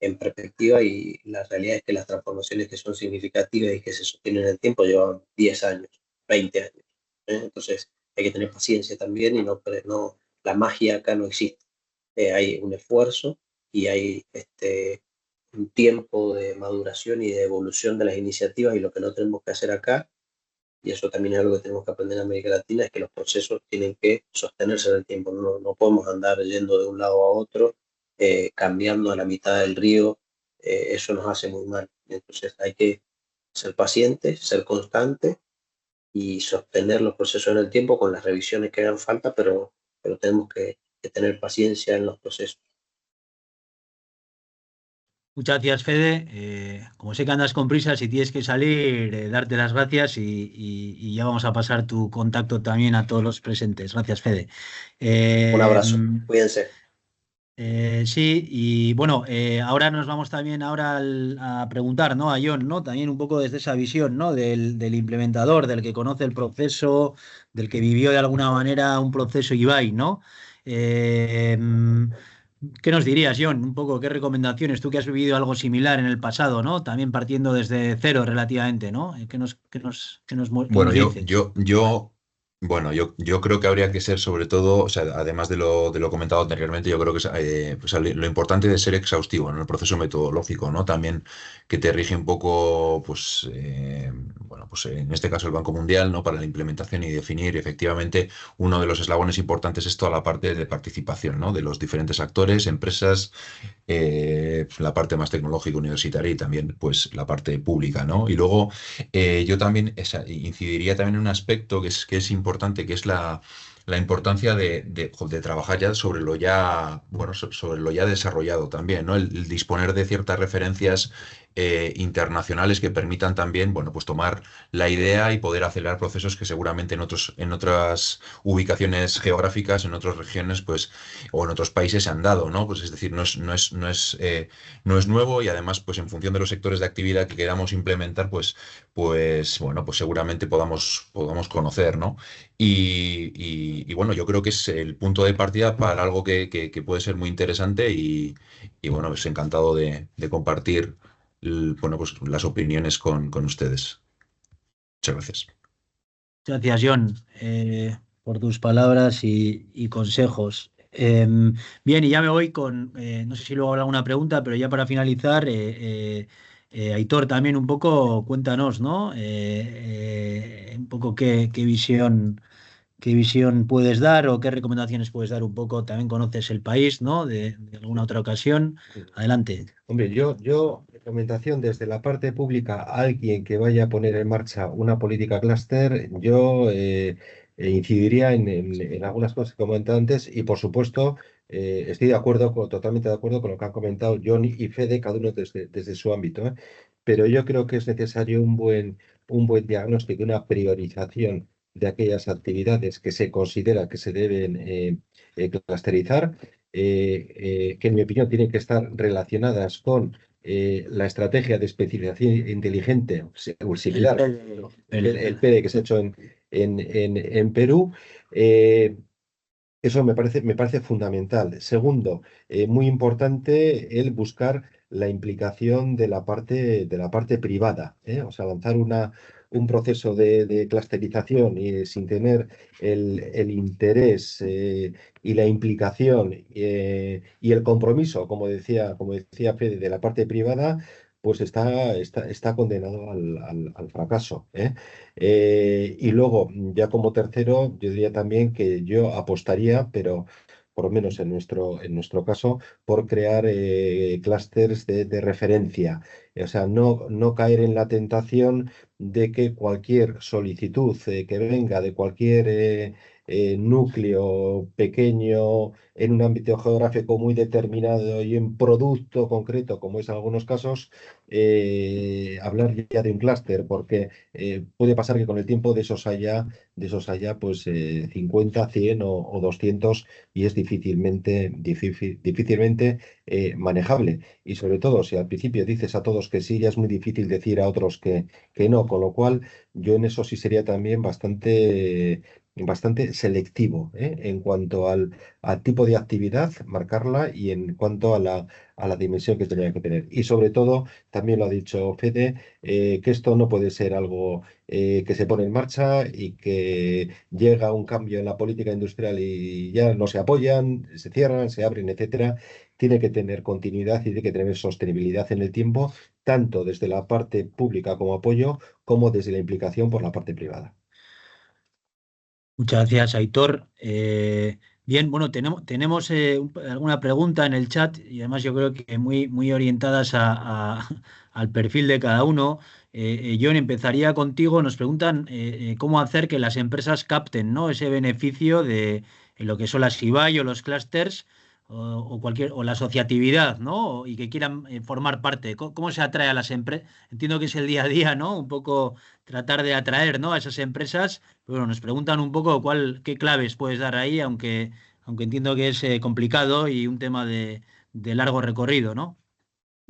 en perspectiva, y la realidad es que las transformaciones que son significativas y que se sostienen en el tiempo llevan 10 años, 20 años. Entonces hay que tener paciencia también y no, la magia acá no existe. Hay un esfuerzo y hay un tiempo de maduración y de evolución de las iniciativas, y lo que no tenemos que hacer acá, y eso también es algo que tenemos que aprender en América Latina, es que los procesos tienen que sostenerse en el tiempo. No podemos andar yendo de un lado a otro, cambiando a la mitad del río. Eso nos hace muy mal. Entonces hay que ser pacientes, ser constantes y sostener los procesos en el tiempo con las revisiones que hagan falta, pero tenemos que que tener paciencia en los procesos. Muchas gracias, Fede. Como sé que andas con prisa, si tienes que salir, darte las gracias y ya vamos a pasar tu contacto también a todos los presentes. Gracias, Fede. Un Eh, abrazo, cuídense. sí, y bueno, ahora nos vamos también ahora a preguntar, ¿no? A John, ¿no? También un poco desde esa visión, ¿no? Del implementador, del que conoce el proceso, del que vivió de alguna manera un proceso Ibai, ¿no? Eh, ¿Qué nos dirías, John? Un poco, ¿qué recomendaciones? Tú que has vivido algo similar en el pasado, ¿no? También partiendo desde cero relativamente, ¿no? ¿Qué Bueno, nos dices? yo creo que habría que ser sobre todo, o sea, además de lo comentado anteriormente, yo creo que es, pues, lo importante de ser exhaustivo en el proceso metodológico, ¿no? También que te rige un poco, pues, bueno, pues en este caso el Banco Mundial, ¿no? Para la implementación y definir efectivamente uno de los eslabones importantes es toda la parte de participación, ¿no? De los diferentes actores, empresas, la parte más tecnológica universitaria y también, pues, la parte pública, ¿no? Y luego yo también incidiría también en un aspecto que es importante, que es la importancia de trabajar ya sobre lo ya, bueno, sobre lo ya desarrollado también, ¿no? El disponer de ciertas referencias internacionales que permitan también, bueno, pues tomar la idea y poder acelerar procesos que seguramente en otras ubicaciones geográficas, en otras regiones, pues, o en otros países se han dado, ¿no? Pues es decir, no es nuevo y además, pues en función de los sectores de actividad que queramos implementar, pues bueno, pues seguramente podamos conocer, ¿no? Y bueno, yo creo que es el punto de partida para algo que puede ser muy interesante y bueno, pues encantado de compartir bueno, pues las opiniones con ustedes. Muchas gracias. Gracias, John, por tus palabras y consejos. Bien, y ya me voy con, no sé si luego habrá alguna pregunta, pero ya para finalizar, Aitor, también un poco, cuéntanos, ¿no? Un poco qué visión puedes dar o qué recomendaciones puedes dar un poco. También conoces el país, ¿no? De alguna otra ocasión. Adelante. Hombre, recomendación desde la parte pública a alguien que vaya a poner en marcha una política clúster, yo incidiría en algunas cosas que comenté antes y, por supuesto, estoy de acuerdo, totalmente de acuerdo con lo que han comentado John y Fede, cada uno desde su ámbito, ¿eh? Pero yo creo que es necesario un buen diagnóstico, una priorización de aquellas actividades que se considera que se deben clusterizar, que en mi opinión tienen que estar relacionadas con la estrategia de especialización inteligente o El similar, PDE. el PDE que se ha hecho en Perú. eh, Eso me parece fundamental. Segundo, muy importante el buscar la implicación de la parte privada, ¿eh? O sea, lanzar un proceso de clusterización y sin tener el interés y la implicación y el compromiso, como decía Fede, de la parte privada, pues está condenado al fracaso, ¿eh? Y luego, ya como tercero, yo diría también que yo apostaría, pero por lo menos en nuestro caso, por crear clústeres de referencia. O sea, no caer en la tentación de que cualquier solicitud que venga de cualquier núcleo pequeño en un ámbito geográfico muy determinado y en producto concreto, como es en algunos casos, hablar ya de un clúster, porque puede pasar que con el tiempo de esos haya pues 50, 100 o 200 y es difícilmente manejable. Y sobre todo, si al principio dices a todos que sí, ya es muy difícil decir a otros que no, con lo cual yo en eso sí sería también bastante selectivo, ¿eh? En cuanto al tipo de actividad, marcarla y en cuanto a la dimensión que tenía que tener. Y sobre todo, también lo ha dicho Fede, que esto no puede ser algo que se pone en marcha y que llega un cambio en la política industrial y ya no se apoyan, se cierran, se abren, etcétera. Tiene que tener continuidad y tiene que tener sostenibilidad en el tiempo, tanto desde la parte pública como apoyo, como desde la implicación por la parte privada. Muchas gracias, Aitor. Bien, bueno, tenemos alguna pregunta en el chat y además yo creo que muy orientadas al perfil de cada uno. John, empezaría contigo. Nos preguntan cómo hacer que las empresas capten, ¿no? Ese beneficio en lo que son las IBAI o los clústeres o la asociatividad, ¿no? Y que quieran formar parte. ¿Cómo se atrae a las empresas? Entiendo que es el día a día, ¿no? Un poco tratar de atraer, ¿no? A esas empresas. Pero bueno, nos preguntan un poco qué claves puedes dar ahí, aunque entiendo que es complicado y un tema de largo recorrido, ¿no?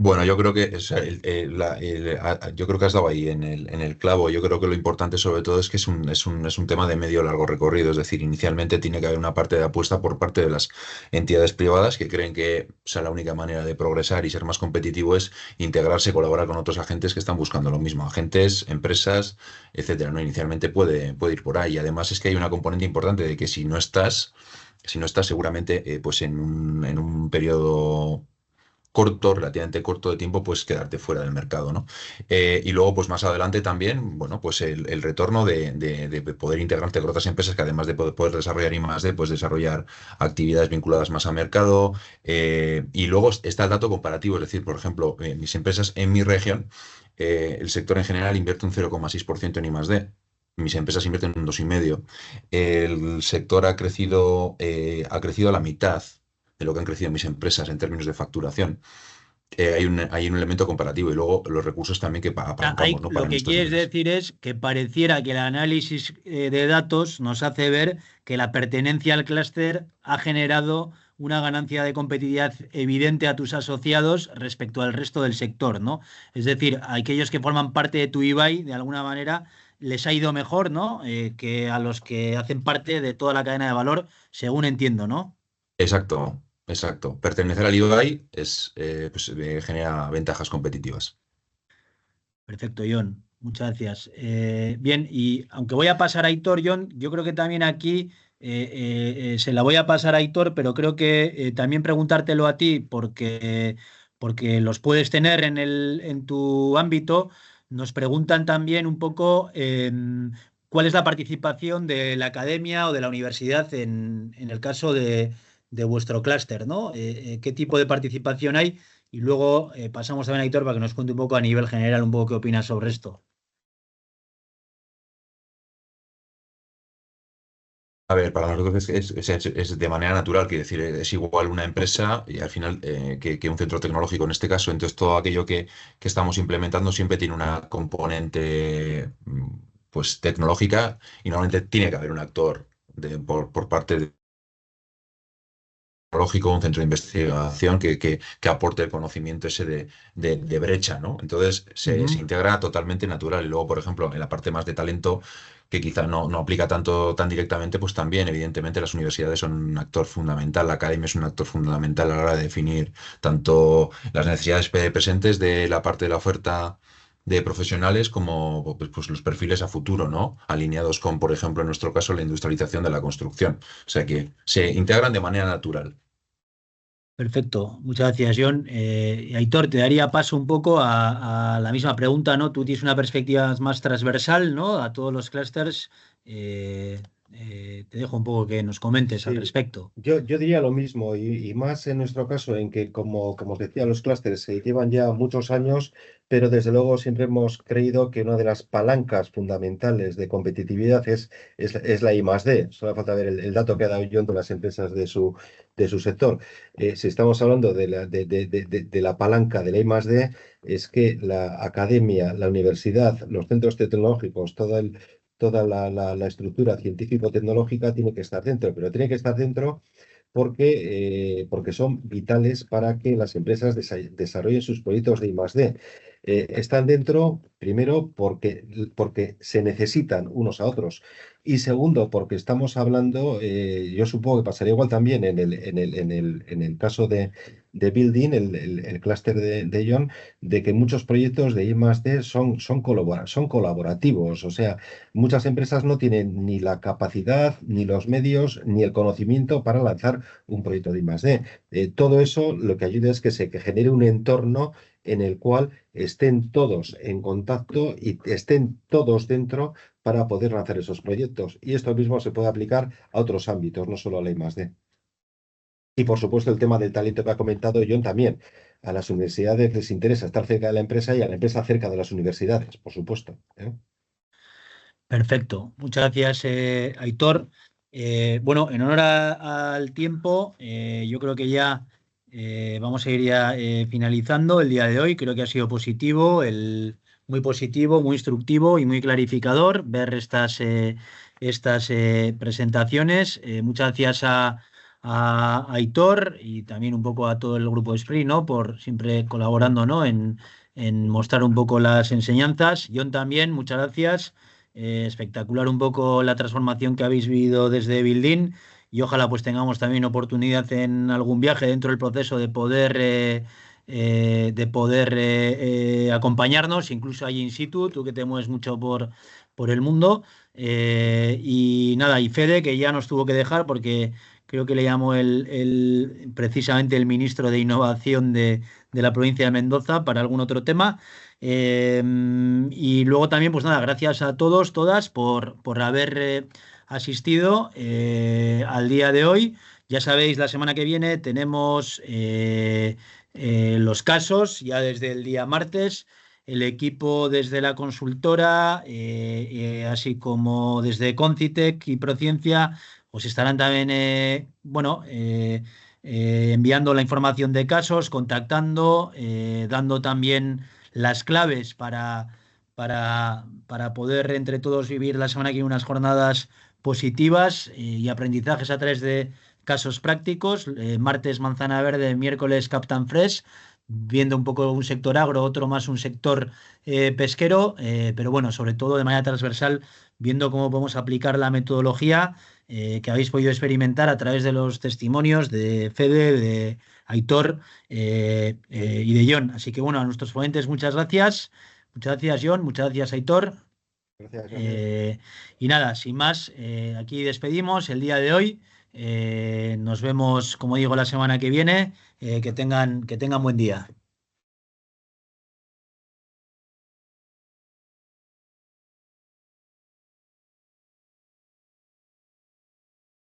Bueno, yo creo que o sea, yo creo que has dado ahí en el clavo. Yo creo que lo importante sobre todo es que es un tema de medio largo recorrido. Es decir, inicialmente tiene que haber una parte de apuesta por parte de las entidades privadas que creen que, o sea, la única manera de progresar y ser más competitivo es integrarse, colaborar con otros agentes que están buscando lo mismo, agentes, empresas, etcétera, ¿no? Inicialmente puede ir por ahí. Además es que hay una componente importante de que si no estás seguramente pues en un periodo corto, relativamente corto de tiempo, pues quedarte fuera del mercado, ¿no? Y luego, pues más adelante también, bueno, pues el retorno de poder integrarte con otras empresas que además de poder desarrollar I+D, pues desarrollar actividades vinculadas más a mercado. Y luego está el dato comparativo, es decir, por ejemplo, mis empresas en mi región, el sector en general invierte un 0,6% en I+D. Mis empresas invierten un 2,5%. El sector ha crecido a la mitad de lo que han crecido mis empresas en términos de facturación. Hay un elemento comparativo y luego los recursos también que apalancamos, ¿no? Lo Para que nuestras quieres empresas. decir es que pareciera que el análisis de datos nos hace ver que la pertenencia al clúster ha generado una ganancia de competitividad evidente a tus asociados respecto al resto del sector, ¿no? Es decir, a aquellos que forman parte de tu IBAI, de alguna manera, les ha ido mejor, ¿no? Que a los que hacen parte de toda la cadena de valor, según entiendo, ¿no? Exacto, exacto. Pertenecer al IBAI genera ventajas competitivas. Perfecto, John. Muchas gracias. Bien, y aunque voy a pasar a Aitor, John, yo creo que también aquí se la voy a pasar a Aitor, pero creo que también preguntártelo a ti, porque los puedes tener en tu ámbito. Nos preguntan también un poco cuál es la participación de la academia o de la universidad en el caso de vuestro clúster, ¿no? ¿Qué tipo de participación hay? Y luego pasamos también a Aitor para que nos cuente un poco a nivel general un poco qué opinas sobre esto. A ver, para nosotros es de manera natural, quiere decir, es igual una empresa y al final que un centro tecnológico en este caso. Entonces, todo aquello que estamos implementando siempre tiene una componente pues tecnológica y normalmente tiene que haber un actor por parte tecnológico, un centro de investigación que aporte el conocimiento ese de brecha, ¿no? Entonces se Ujú. integra totalmente natural. Y luego, por ejemplo, en la parte más de talento, que quizá no aplica tan directamente, pues también, evidentemente, las universidades son un actor fundamental, la academia es un actor fundamental a la hora de definir tanto las necesidades presentes de la parte de la oferta de profesionales como pues los perfiles a futuro, ¿no? Alineados con, por ejemplo, en nuestro caso, la industrialización de la construcción. O sea que se integran de manera natural. Perfecto, muchas gracias, John. Aitor, te daría paso un poco a la misma pregunta, ¿no? Tú tienes una perspectiva más transversal, ¿no? A todos los clústeres. Te dejo un poco que nos comentes al Sí, respecto. yo diría lo mismo y más en nuestro caso en que, como os decía, los clústeres se llevan ya muchos años, pero desde luego siempre hemos creído que una de las palancas fundamentales de competitividad es la I+D. Solo falta ver el dato que ha dado John de las empresas de su sector. Si estamos hablando de la palanca de la I+D, es que la academia, la universidad, los centros tecnológicos, toda la estructura científico-tecnológica tiene que estar dentro, pero tiene que estar dentro porque son vitales para que las empresas desarrollen sus proyectos de I+D. Están dentro, primero, porque se necesitan unos a otros. Y segundo, porque estamos hablando, yo supongo que pasaría igual también en el caso de Building, el clúster de John, de que muchos proyectos de I+D son colaborativos. O sea, muchas empresas no tienen ni la capacidad, ni los medios, ni el conocimiento para lanzar un proyecto de I+D. Todo eso lo que ayuda es que genere un entorno en el cual estén todos en contacto y estén todos dentro para poder lanzar esos proyectos. Y esto mismo se puede aplicar a otros ámbitos, no solo a la I+D. Y por supuesto el tema del talento que ha comentado John también. A las universidades les interesa estar cerca de la empresa y a la empresa cerca de las universidades, por supuesto. Perfecto, muchas gracias, Aitor. Bueno, en honor al tiempo, yo creo que ya vamos a ir ya finalizando el día de hoy. Creo que ha sido positivo, muy positivo, muy instructivo y muy clarificador ver estas presentaciones. Muchas gracias a Aitor y también un poco a todo el grupo de Sprint, ¿no? Por siempre colaborando, ¿no? En mostrar un poco las enseñanzas. John también, muchas gracias. Espectacular un poco la transformación que habéis vivido desde Building y ojalá pues tengamos también oportunidad en algún viaje dentro del proceso de poder acompañarnos, incluso allí in situ, tú que te mueves mucho por el mundo. Y nada, y Fede, que ya nos tuvo que dejar porque creo que le llamó precisamente el ministro de Innovación de la provincia de Mendoza para algún otro tema. Y luego también, pues nada, gracias a todos, todas, por haber asistido al día de hoy. Ya sabéis, la semana que viene tenemos los casos, ya desde el día martes, el equipo desde la consultora, así como desde Concitec y Prociencia, os estarán también, bueno, enviando la información de casos, contactando, dando también las claves para poder entre todos vivir la semana que viene unas jornadas positivas y aprendizajes a través de casos prácticos. Martes Manzana Verde, miércoles Captain Fresh, viendo un poco un sector agro, otro más un sector pesquero, pero bueno, sobre todo de manera transversal, viendo cómo podemos aplicar la metodología que habéis podido experimentar a través de los testimonios de Fede, de Aitor y de John. Así que bueno, a nuestros ponentes muchas gracias. Muchas gracias, John. Muchas gracias, Aitor. Gracias, Y nada, sin más, aquí despedimos el día de hoy. Nos vemos, como digo, la semana que viene. Que tengan buen día.